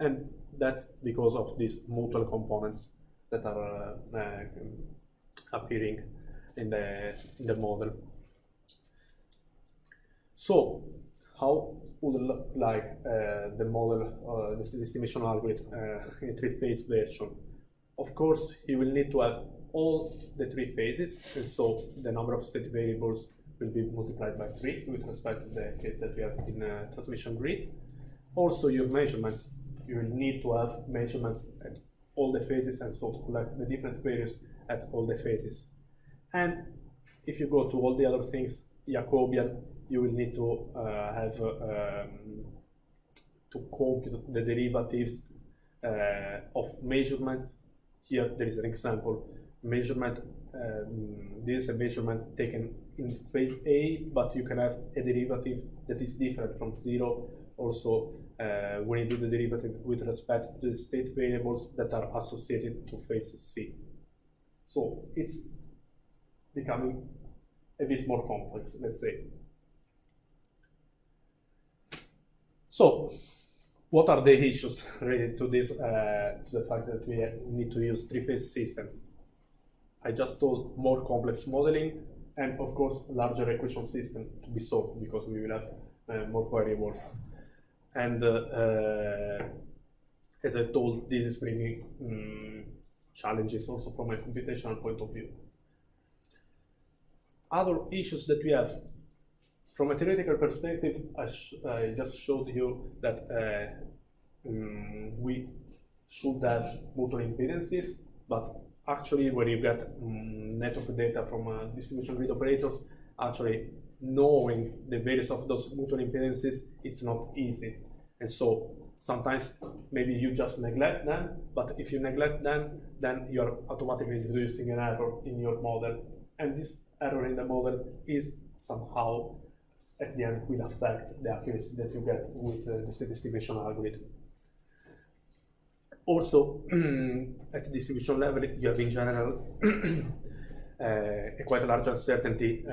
And that's because of these mutual components that are appearing in the model. So, how would look like the model, the estimation algorithm in a three-phase version? Of course, you will need to have all the three phases, and so the number of state variables will be multiplied by 3 with respect to the case that we have in a transmission grid. Also, your measurements, you will need to have measurements at all the phases, and so to collect the different values at all the phases. And if you go to all the other things, Jacobian, you will need to have to compute the derivatives of measurements. Here there is an example measurement. This is a measurement taken in phase A, but you can have a derivative that is different from 0. Also, when you do the derivative with respect to the state variables that are associated to phase C. So it's becoming a bit more complex, let's say. So, what are the issues related to this, to the fact that we need to use three-phase systems? I just told more complex modeling, and of course, larger equation system to be solved, because we will have more variables. And as I told, this is bringing challenges also from a computational point of view. Other issues that we have, from a theoretical perspective, I just showed you that we should have mutual impedances, but actually when you get network data from distribution grid operators, actually knowing the values of those mutual impedances, it's not easy. And so sometimes maybe you just neglect them, but if you neglect them, then you're automatically introducing an error in your model. And this error in the model is somehow, at the end, will affect the accuracy that you get with the state estimation algorithm. Also, at the distribution level, you have in general a quite large uncertainty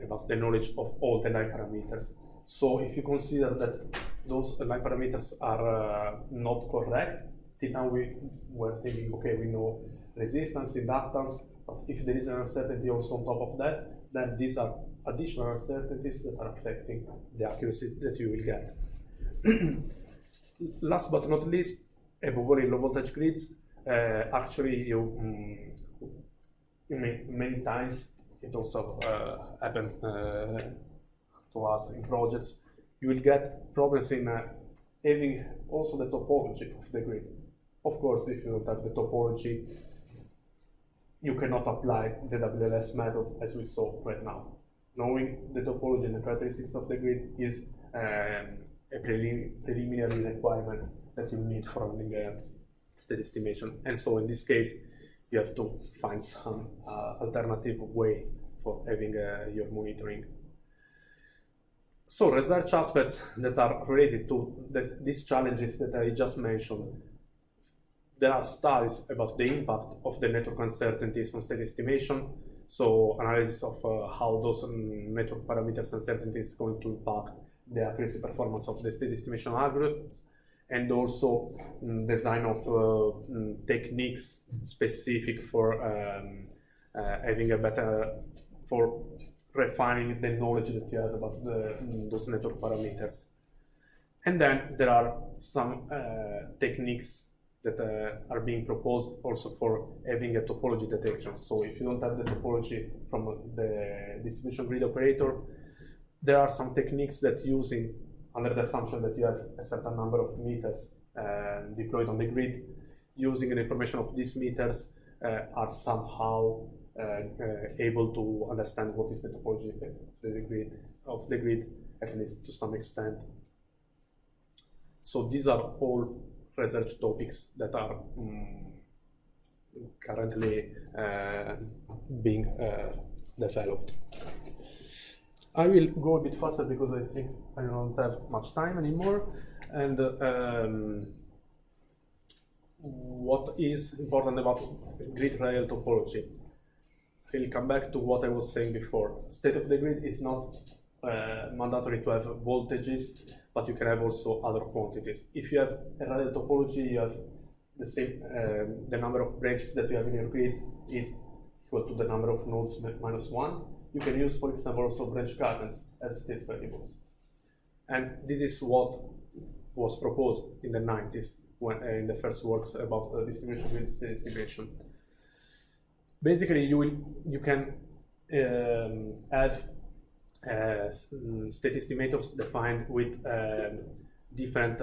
about the knowledge of all the line parameters. So if you consider that those line parameters are not correct, till now we were thinking, okay, we know resistance, inductance, but if there is an uncertainty also on top of that, then these are additional uncertainties that are affecting the accuracy that you will get. Last but not least, above all in low voltage grids, actually many times it also happened to us in projects, you will get problems in having also the topology of the grid. Of course, if you don't have the topology, you cannot apply the WLS method as we saw right now. Knowing the topology and the characteristics of the grid is a preliminary requirement that you need for running a state estimation. And so in this case, you have to find some alternative way for having your monitoring. So research aspects that are related to these challenges that I just mentioned. There are studies about the impact of the network uncertainties on state estimation. So analysis of how those network parameters uncertainties are going to impact the accuracy performance of the state estimation algorithms, and also design of techniques specific for having a better, for refining the knowledge that you have about those network parameters. And then there are some techniques that are being proposed also for having a topology detection. So if you don't have the topology from the distribution grid operator, there are some techniques that using, under the assumption that you have a certain number of meters deployed on the grid, using the information of these meters are somehow able to understand what is the topology of the grid, at least to some extent. So these are all research topics that are currently being developed. I will go a bit faster because I think I don't have much time anymore. And what is important about grid rail topology? I'll come back to what I was saying before. State of the grid is not mandatory to have voltages, but you can have also other quantities. If you have a rail topology, you have the same, the number of branches that you have in your grid is equal to the number of nodes minus 1. You can use, for example, also branch currents as state variables. And this is what was proposed in the 90s when, in the first works about distribution grid state estimation. Basically, you can have state estimators defined with different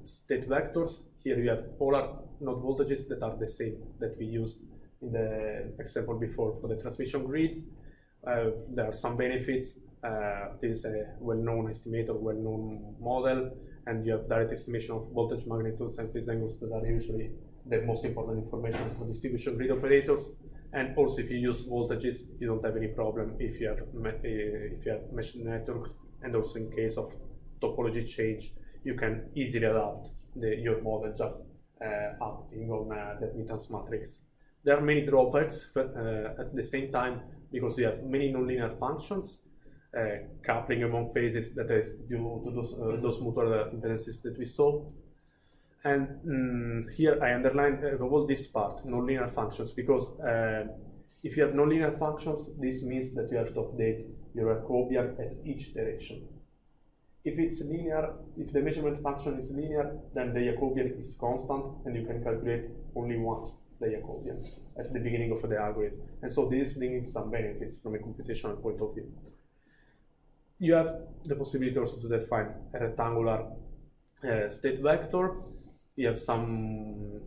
state vectors. Here you have polar node voltages that are the same that we used in the example before for the transmission grids. There are some benefits. This is a well-known estimator, well-known model, and you have direct estimation of voltage magnitudes and phase angles that are usually the most important information for distribution grid operators. And also, if you use voltages, you don't have any problem if you have mesh networks. And also, in case of topology change, you can easily adapt your model just acting on the admittance matrix. There are many drawbacks, but at the same time, because you have many nonlinear functions, coupling among phases that is due to those mutual impedances that we saw. And here I underline all this part, nonlinear functions, because if you have nonlinear functions, this means that you have to update your Jacobian at each direction. If it's linear, if the measurement function is linear, then the Jacobian is constant, and you can calculate only once the Jacobian at the beginning of the algorithm. And so this is bringing some benefits from a computational point of view. You have the possibility also to define a rectangular state vector. You have some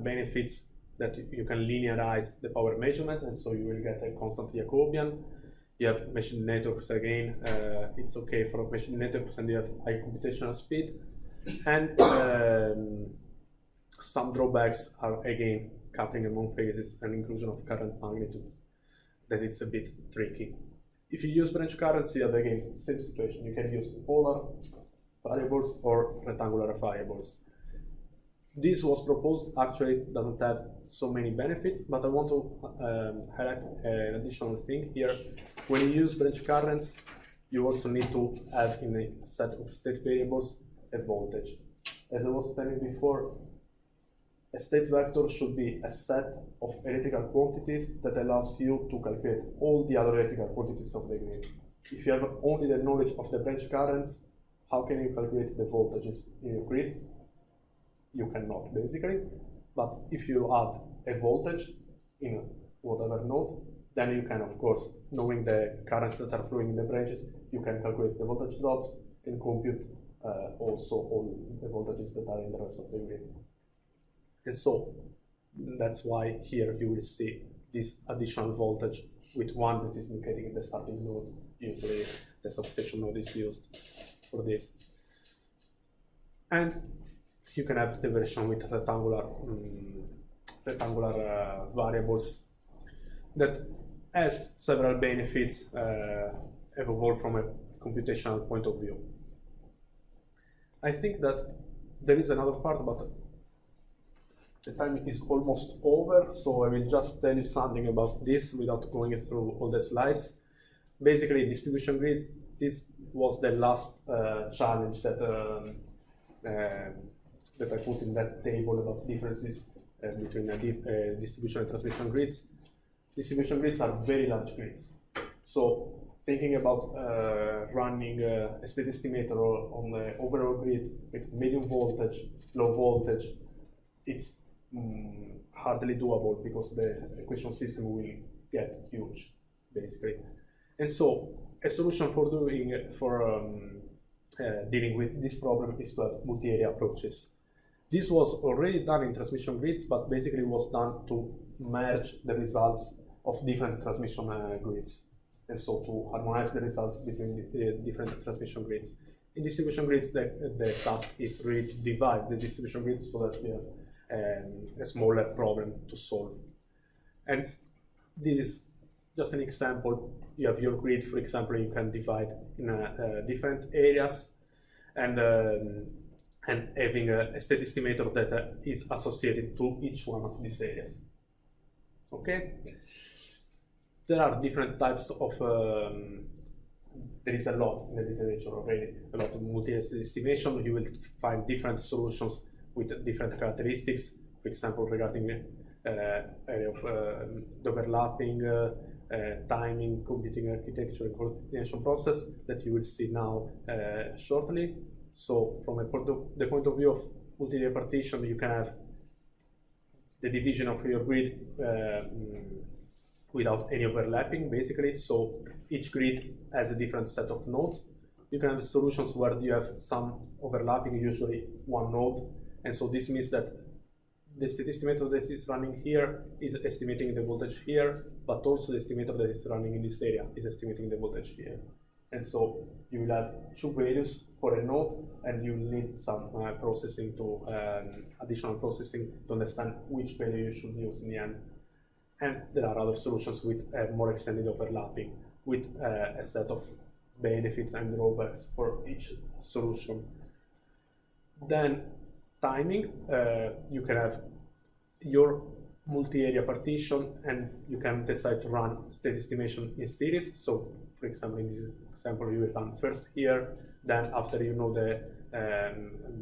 benefits that you can linearize the power measurement, and so you will get a constant Jacobian. You have machine networks again. It's okay for machine networks, and you have high computational speed. And some drawbacks are again coupling among phases and inclusion of current magnitudes. That is a bit tricky. If you use branch currents, you have again the same situation. You can use polar variables or rectangular variables. This was proposed, actually it doesn't have so many benefits, but I want to highlight an additional thing here. When you use branch currents, you also need to have in a set of state variables a voltage. As I was telling before, a state vector should be a set of electrical quantities that allows you to calculate all the other electrical quantities of the grid. If you have only the knowledge of the branch currents, how can you calculate the voltages in your grid? You cannot, basically. But if you add a voltage in whatever node, then you can, of course, knowing the currents that are flowing in the branches, you can calculate the voltage drops and compute also all the voltages that are in the rest of the grid. And so that's why here you will see this additional voltage with one that is indicating the starting node. Usually the substation node is used for this. And you can have the version with rectangular variables that has several benefits evolved from a computational point of view. I think that there is another part, but the time is almost over, so I will just tell you something about this without going through all the slides. Basically, distribution grids, this was the last challenge that I put in that table about differences between distribution and transmission grids. Distribution grids are very large grids. So thinking about running a state estimator on the overall grid with medium voltage, low voltage, it's hardly doable because the equation system will get huge, basically. And so a solution for dealing with this problem is to have multi-area approaches. This was already done in transmission grids, but basically was done to merge the results of different transmission grids, and so to harmonize the results between the different transmission grids. In distribution grids, the task is really to divide the distribution grid so that we have a smaller problem to solve. And this is just an example. You have your grid, for example, you can divide in different areas, and having a state estimator that is associated to each one of these areas. Okay? There are different types of, there is a lot in the literature already, a lot of multi-area estimation. You will find different solutions with different characteristics, for example, regarding area of the overlapping, timing, computing architecture, and coordination process that you will see now shortly. So from the point of view of multi-area partition, you can have the division of your grid without any overlapping, basically. So each grid has a different set of nodes. You can have solutions where you have some overlapping, usually one node. And so this means that the state estimator that is running here is estimating the voltage here, but also the estimator that is running in this area is estimating the voltage here. And so you will have two values for a node, and you will need some processing to additional processing to understand which value you should use in the end. And there are other solutions with more extended overlapping, with a set of benefits and drawbacks for each solution. Then timing, you can have your multi-area partition, and you can decide to run state estimation in series. So, for example, in this example, you will run first here, then after you know the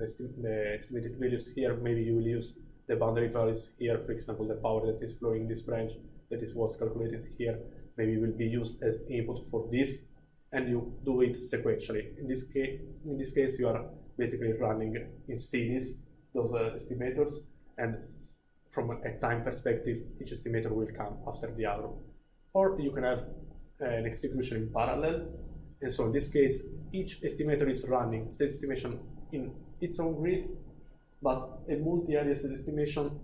estimated values here, maybe you will use the boundary values here. For example, the power that is flowing in this branch that was calculated here, maybe will be used as input for this, and you do it sequentially. In this case, you are basically running in series those estimators, and from a time perspective, each estimator will come after the other. Or you can have an execution in parallel, and so in this case, each estimator is running state estimation in its own grid, but a multi-area state estimation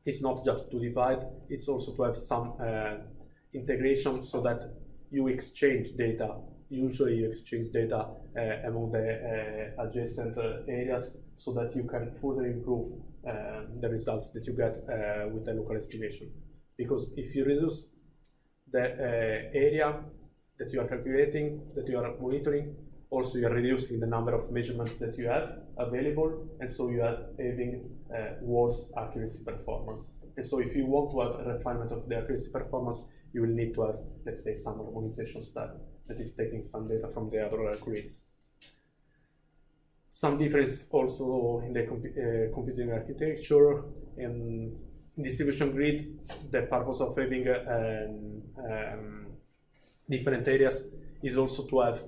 is not just to divide, it's also to have some integration so that you exchange data. Usually you exchange data among the adjacent areas so that you can further improve the results that you get with a local estimation. Because if you reduce the area that you are calculating, that you are monitoring, also you are reducing the number of measurements that you have available, and so you are having worse accuracy performance. And so if you want to have a refinement of the accuracy performance, you will need to have, let's say, some harmonization step that is taking some data from the other grids. Some difference also in the computing architecture. In distribution grid, the purpose of having different areas is also to have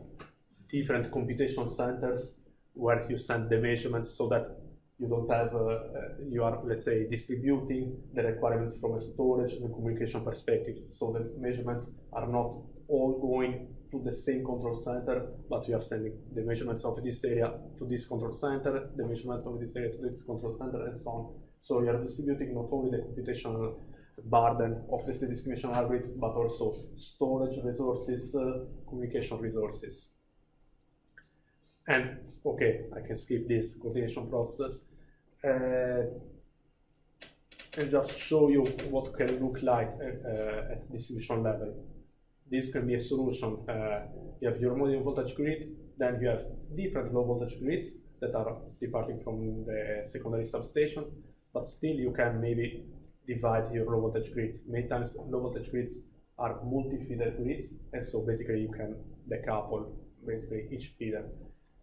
different computation centers where you send the measurements, so that you don't have, you are, let's say, distributing the requirements from a storage and communication perspective. So the measurements are not all going to the same control center, but you are sending the measurements of this area to this control center, the measurements of this area to this control center, and so on. So you are distributing not only the computational burden of the state estimation algorithm, but also storage resources, communication resources. And okay, I can skip this coordination process and just show you what can look like at distribution level. This can be a solution. You have your medium voltage grid, then you have different low voltage grids that are departing from the secondary substations, but still you can maybe divide your low voltage grids. Many times low voltage grids are multi-feeder grids, and so basically you can decouple basically each feeder.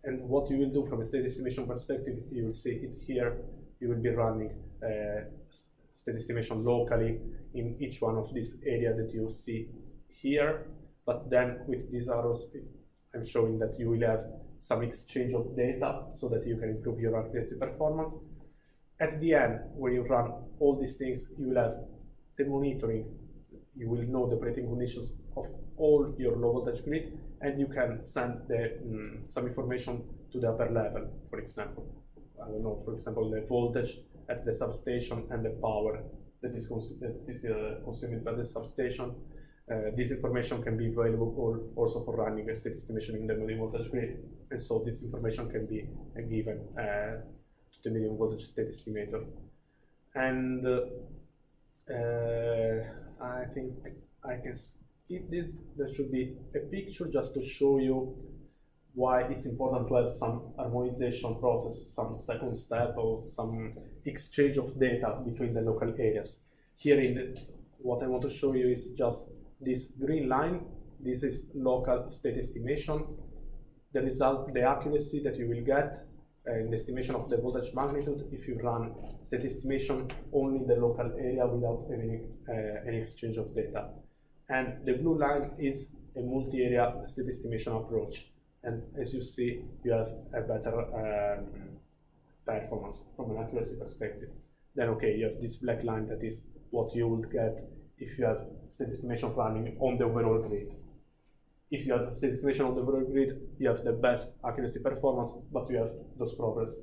And what you will do from a state estimation perspective, you will see it here, you will be running state estimation locally in each one of these areas that you see here, but then with these arrows, I'm showing that you will have some exchange of data so that you can improve your accuracy performance. At the end, when you run all these things, you will have the monitoring, you will know the operating conditions of all your low voltage grid, and you can send some information to the upper level, for example. I don't know, for example, the voltage at the substation and the power that is consumed by the substation. This information can be available also for running a state estimation in the medium voltage grid. And so this information can be given to the medium voltage state estimator. And I think I can skip this. There should be a picture just to show you why it's important to have some harmonization process, some second step, or some exchange of data between the local areas. Here, what I want to show you is just this green line. This is local state estimation. The result, the accuracy that you will get in the estimation of the voltage magnitude if you run state estimation only in the local area without any exchange of data. And the blue line is a multi-area state estimation approach. And as you see, you have a better performance from an accuracy perspective. Then, okay, you have this black line that is what you would get if you have state estimation running on the overall grid. If you have state estimation on the overall grid, you have the best accuracy performance, but you have those problems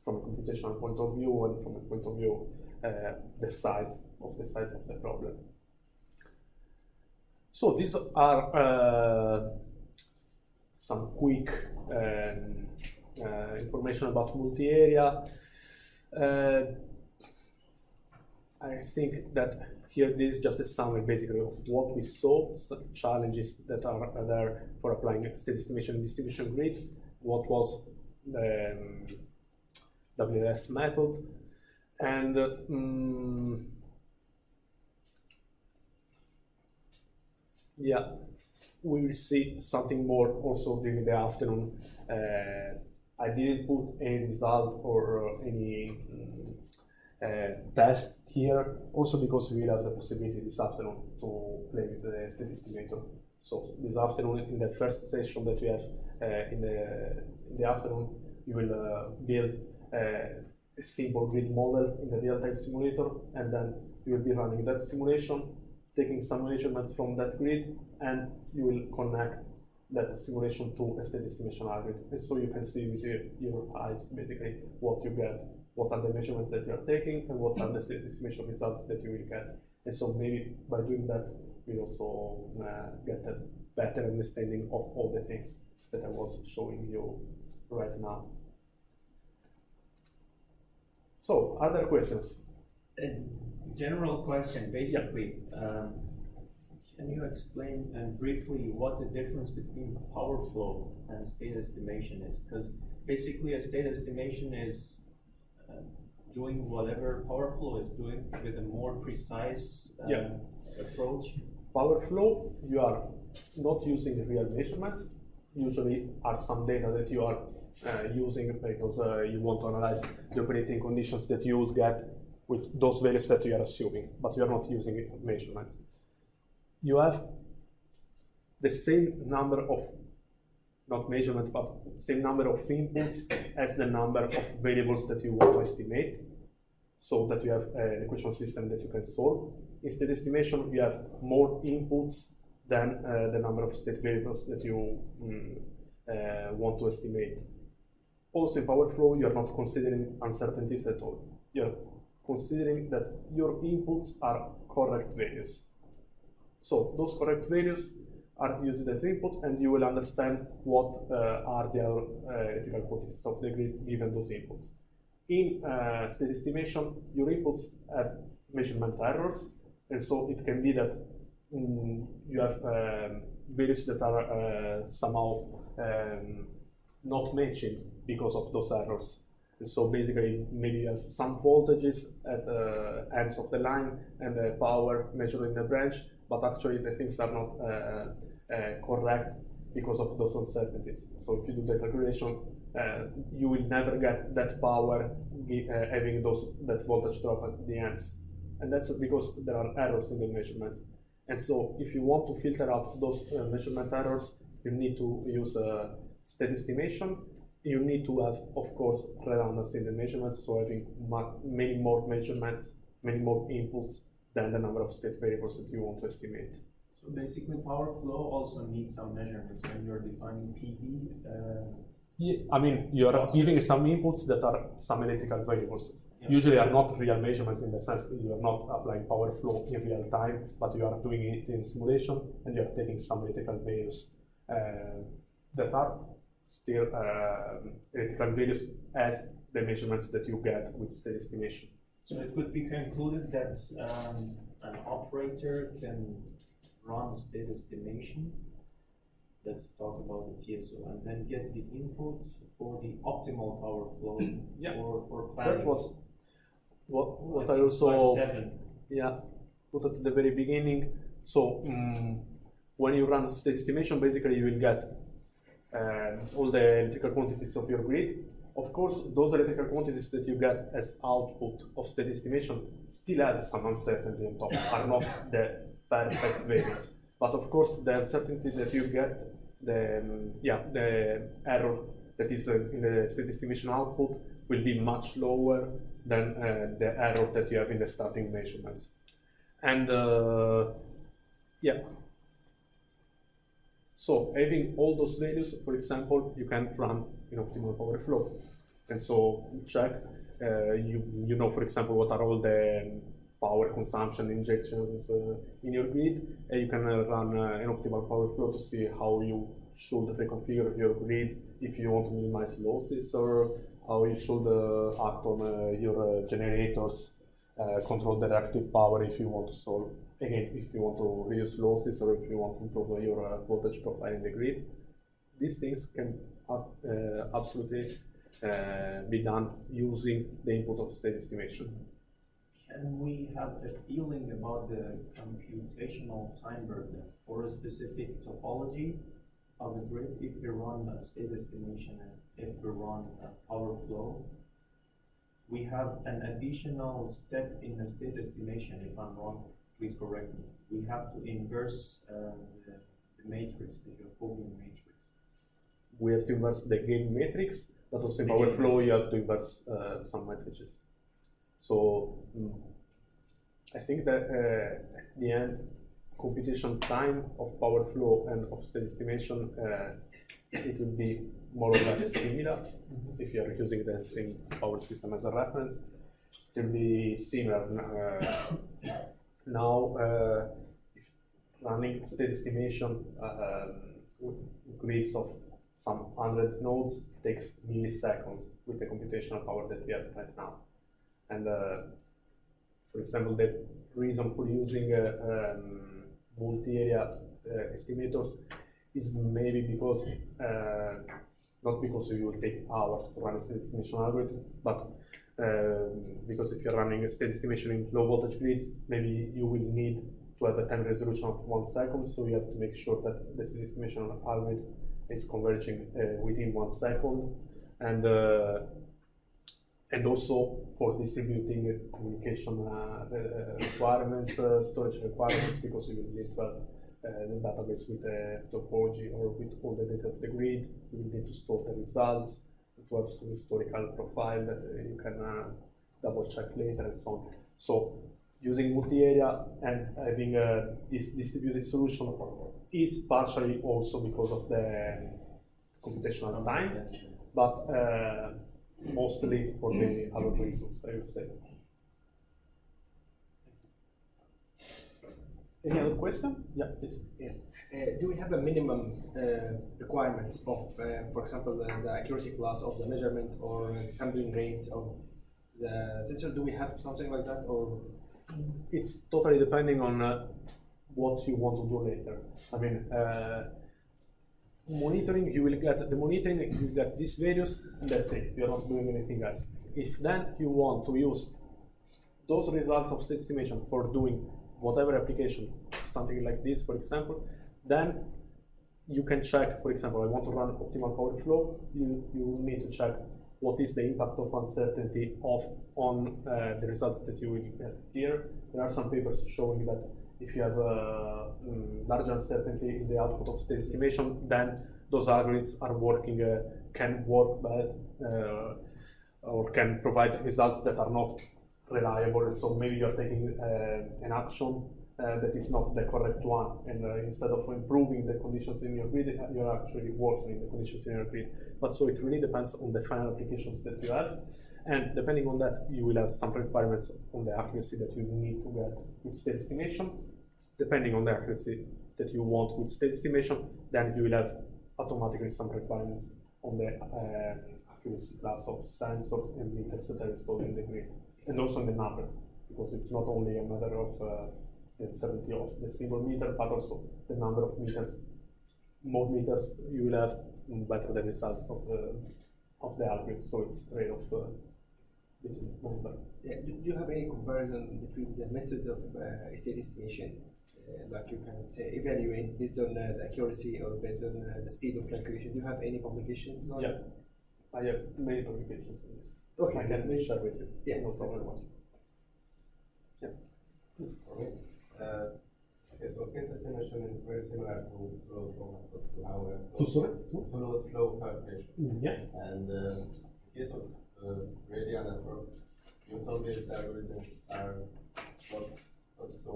from a computational point of view and from a point of view the size of the problem. So these are some quick information about multi-area. I think that here this is just a summary basically of what we saw, some challenges that are there for applying state estimation in distribution grid, what was the WS method, and yeah, we will see something more also during the afternoon. I didn't put any result or any test here, also because we will have the possibility this afternoon to play with the state estimator. So this afternoon, in the first session that we have in the afternoon, you will build a simple grid model in the real-time simulator, and then you will be running that simulation, taking some measurements from that grid, and you will connect that simulation to a state estimation algorithm. And so you can see with your eyes basically what you get, what are the measurements that you are taking, and what are the state estimation results that you will get. And so maybe by doing that, we also get a better understanding of all the things that I was showing you right now. So, other questions? A general question, basically. Yeah. Can you explain briefly what the difference between power flow and state estimation is? Because basically a state estimation is doing whatever power flow is doing with a more precise approach. Power flow, you are not using real measurements. Usually are some data that you are using, because you want to analyze the operating conditions that you would get with those values that you are assuming, but you are not using measurements. You have the same number of, not measurements, but same number of inputs as the number of variables that you want to estimate, so that you have an equation system that you can solve. In state estimation, you have more inputs than the number of state variables that you want to estimate. Also in PowerFlow, you are not considering uncertainties at all. You are considering that your inputs are correct values. So those correct values are used as input, and you will understand what are the electrical quantities of the grid given those inputs. In state estimation, your inputs have measurement errors, and so it can be that you have values that are somehow not matching because of those errors. And so basically, maybe you have some voltages at the ends of the line and the power measured in the branch, but actually the things are not correct because of those uncertainties. So if you do the calculation, you will never get that power having that voltage drop at the ends. And that's because there are errors in the measurements. And so if you want to filter out those measurement errors, you need to use state estimation. You need to have, of course, redundancy in the measurements, so having many more measurements, many more inputs than the number of state variables that you want to estimate. So basically, PowerFlow also needs some measurements when you're defining PV. Yeah, I mean, you are giving some inputs that are some analytical variables. Yeah. Usually are not real measurements in the sense that you are not applying PowerFlow in real time, but you are doing it in simulation, and you are taking some analytical values that are still electrical values as the measurements that you get with state estimation. So it could be concluded that an operator can run state estimation. Let's talk about the TSO, and then get the inputs for the optimal power flow for planning. That was what I also put at the very beginning. So when you run state estimation, basically you will get all the electrical quantities of your grid. Of course, those electrical quantities that you get as output of state estimation still have some uncertainty on top, are not the perfect values. But of course, the uncertainty that you get, the error that is in the state estimation output will be much lower than the error that you have in the starting measurements. And so having all those values, for example, you can run in optimal power flow. And so check, you know, for example, what are all the power consumption injections in your grid, and you can run an optimal power flow to see how you should reconfigure your grid if you want to minimize losses, or how you should act on your generators, control the reactive power if you want to solve, again, if you want to reduce losses or if you want to improve your voltage profile in the grid. These things can absolutely be done using the input of state estimation. Can we have a feeling about the computational time burden for a specific topology of a grid if we run a state estimation and if we run a power flow? We have an additional step in the state estimation. If I'm wrong, please correct me. We have to inverse the matrix, the Jacobian matrix. We have to inverse the gain matrix, but also in power flow you have to inverse some matrices. So I think that at the end, computation time of power flow and of state estimation, it will be more or less similar. If you are using the same power system as a reference, it will be similar. Now, if running state estimation with grids of some 100 nodes takes milliseconds with the computational power that we have right now. And for example, the reason for using multi-area estimators is maybe because, not because you will take hours to run a state estimation algorithm, but because if you're running a state estimation in low voltage grids, maybe you will need to have a time resolution of 1 second, so you have to make sure that the state estimation algorithm is converging within 1 second. and also for distributing communication requirements, storage requirements, because you will need the database with a topology or with all the data of the grid. You will need to store the results, to have some historical profile that you can double check later and so on. So using multi-area and having this distributed solution is partially also because of the computational time, but mostly for the other reasons, I would say. Any other question? Yeah, please. Yes. Do we have a minimum requirements of, for example, the accuracy class of the measurement or the sampling rate of the sensor? Do we have something like that, or? It's totally depending on what you want to do later. I mean, monitoring, you will get the monitoring, you will get these values, and that's it. You're not doing anything else. If then you want to use those results of state estimation for doing whatever application, something like this, for example, then you can check, for example, I want to run optimal power flow, you need to check what is the impact of uncertainty on the results that you will get here. There are some papers showing that if you have large uncertainty in the output of state estimation, then those algorithms are working, can work bad, or can provide results that are not reliable. And so maybe you're taking an action that is not the correct one, and instead of improving the conditions in your grid, you're actually worsening the conditions in your grid. But so it really depends on the final applications that you have, and depending on that, you will have some requirements on the accuracy that you need to get with state estimation. Depending on the accuracy that you want with state estimation, then you will have automatically some requirements on the accuracy class of sensors and meters that are installed in the grid, and also in the numbers, because it's not only a matter of the certainty of the single meter, but also the number of meters. More meters you will have, better the results of the algorithm. So it's a trade-off between number. Yeah. Do you have any comparison between the method of state estimation, like you can say evaluate based on the accuracy or based on the speed of calculation? Do you have any publications on Yeah, I have many publications on this. Okay, I can share with you. Yeah, no thanks so problem. much. Yeah. Please. Okay, so state estimation is very similar to load flow method, to our To load flow calculation. Yeah. And in case of radial networks, Newton-based algorithms are not so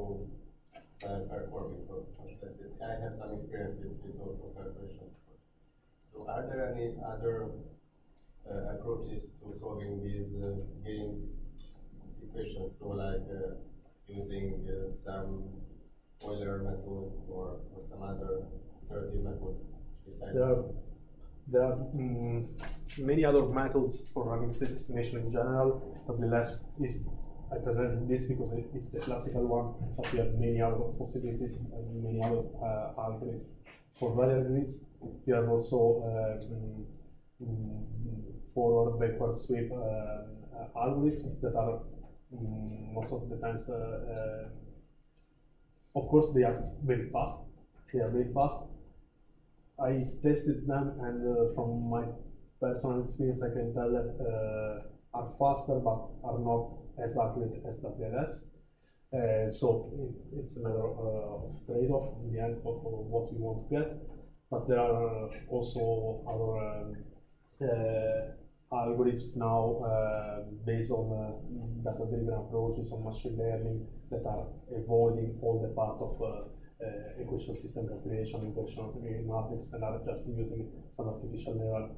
performing. I have some experience with load flow calculation. So are there any other approaches to solving these gain equations? So like using some Euler method or some other iterative method besides? There are many other methods for running state estimation in general. Probably less is I present this because it's the classical one, but we have many other possibilities and many other algorithms. For linear grids, we have also forward backward sweep algorithms that are most of the times, of course, they are very fast. I tested them, and from my personal experience, I can tell that are faster but are not as accurate as WLS. So it's a matter of trade-off in the end of what you want to get. But there are also other algorithms now based on data-driven approaches on machine learning that are avoiding all the part of equation system calculation, equation matrix, and are just using some artificial neural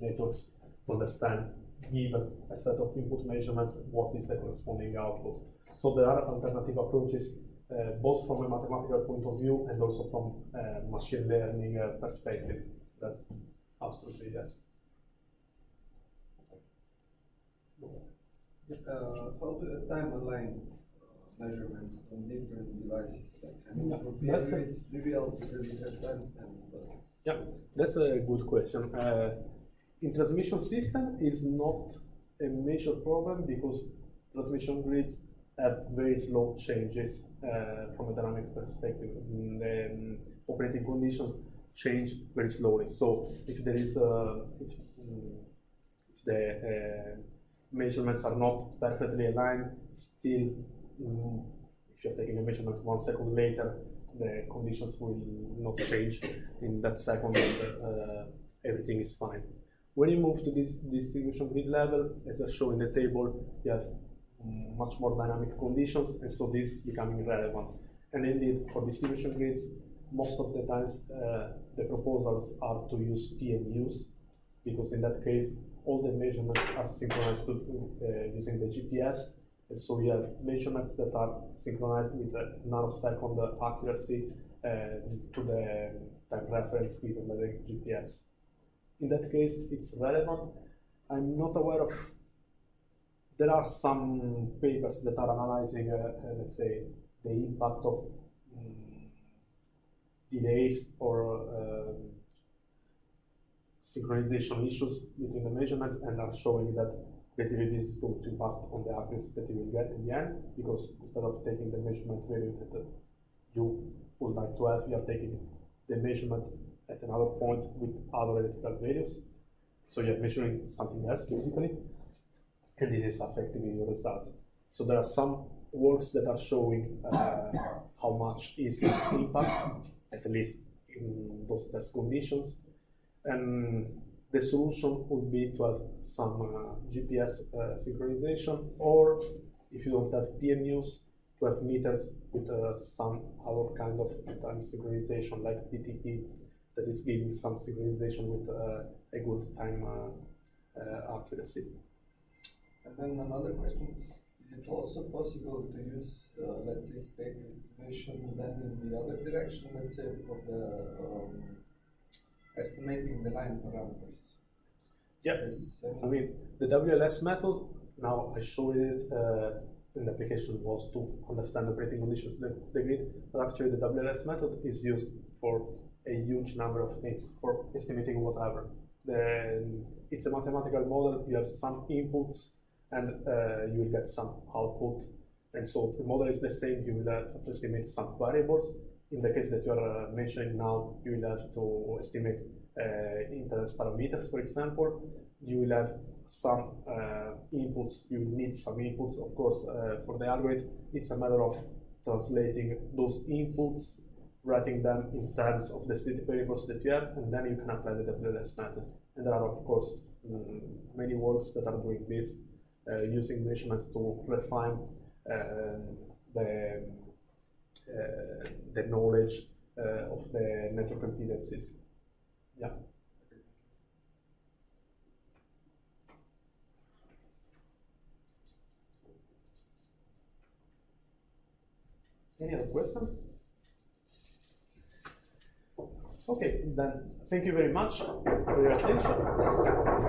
networks to understand, given a set of input measurements, what is the corresponding output. So there are alternative approaches, both from a mathematical point of view and also from a machine learning perspective. That's absolutely yes. How do time align measurements on different devices? Like, I mean, for That's PLC, it's trivial because you have timestamp. Yeah, that's a good question. In transmission system is not a major problem because transmission grids have very slow changes from a dynamic perspective. The operating conditions change very slowly. So if there is if the measurements are not perfectly aligned, still if you're taking a measurement 1 second later, the conditions will not change in that second, and everything is fine. When you move to this distribution grid level, as I show in the table, you have much more dynamic conditions, and so this is becoming relevant. And indeed, for distribution grids, most of the times the proposals are to use PMUs, because in that case, all the measurements are synchronized using the GPS, and so you have measurements that are synchronized with a nanosecond accuracy to the time reference given by the GPS. In that case, it's relevant. I'm not aware of. There are some papers that are analyzing, let's say, the impact of delays or synchronization issues between the measurements, and are showing that basically this is going to impact on the accuracy that you will get in the end, because instead of taking the measurement value that you would like to have, you are taking the measurement at another point with other electrical values. So you're measuring something else basically, and this is affecting your results. So there are some works that are showing how much is this impact, at least in those test conditions. And the solution would be to have some GPS synchronization, or if you don't have PMUs, to have meters with some other kind of time synchronization, like PTP, that is giving some synchronization with a good time accuracy. And then another question, is it also possible to use, let's say, state estimation then in the other direction, let's say for the estimating the line parameters? Yeah, I mean, the WLS method, now I showed it in the application was to understand operating conditions of the grid, but actually the WLS method is used for a huge number of things, for estimating whatever. It's a mathematical model, you have some inputs, and you will get some output. And so the model is the same, you will have to estimate some variables. In the case that you are mentioning now, you will have to estimate interest parameters, for example. You will have some inputs, you will need some inputs, of course, for the algorithm. It's a matter of translating those inputs, writing them in terms of the state variables that you have, and then you can apply the WLS method. And there are, of course, many works that are doing this, using measurements to refine the knowledge of the network impedances. Yeah. Any other question? Okay, then thank you very much for your attention.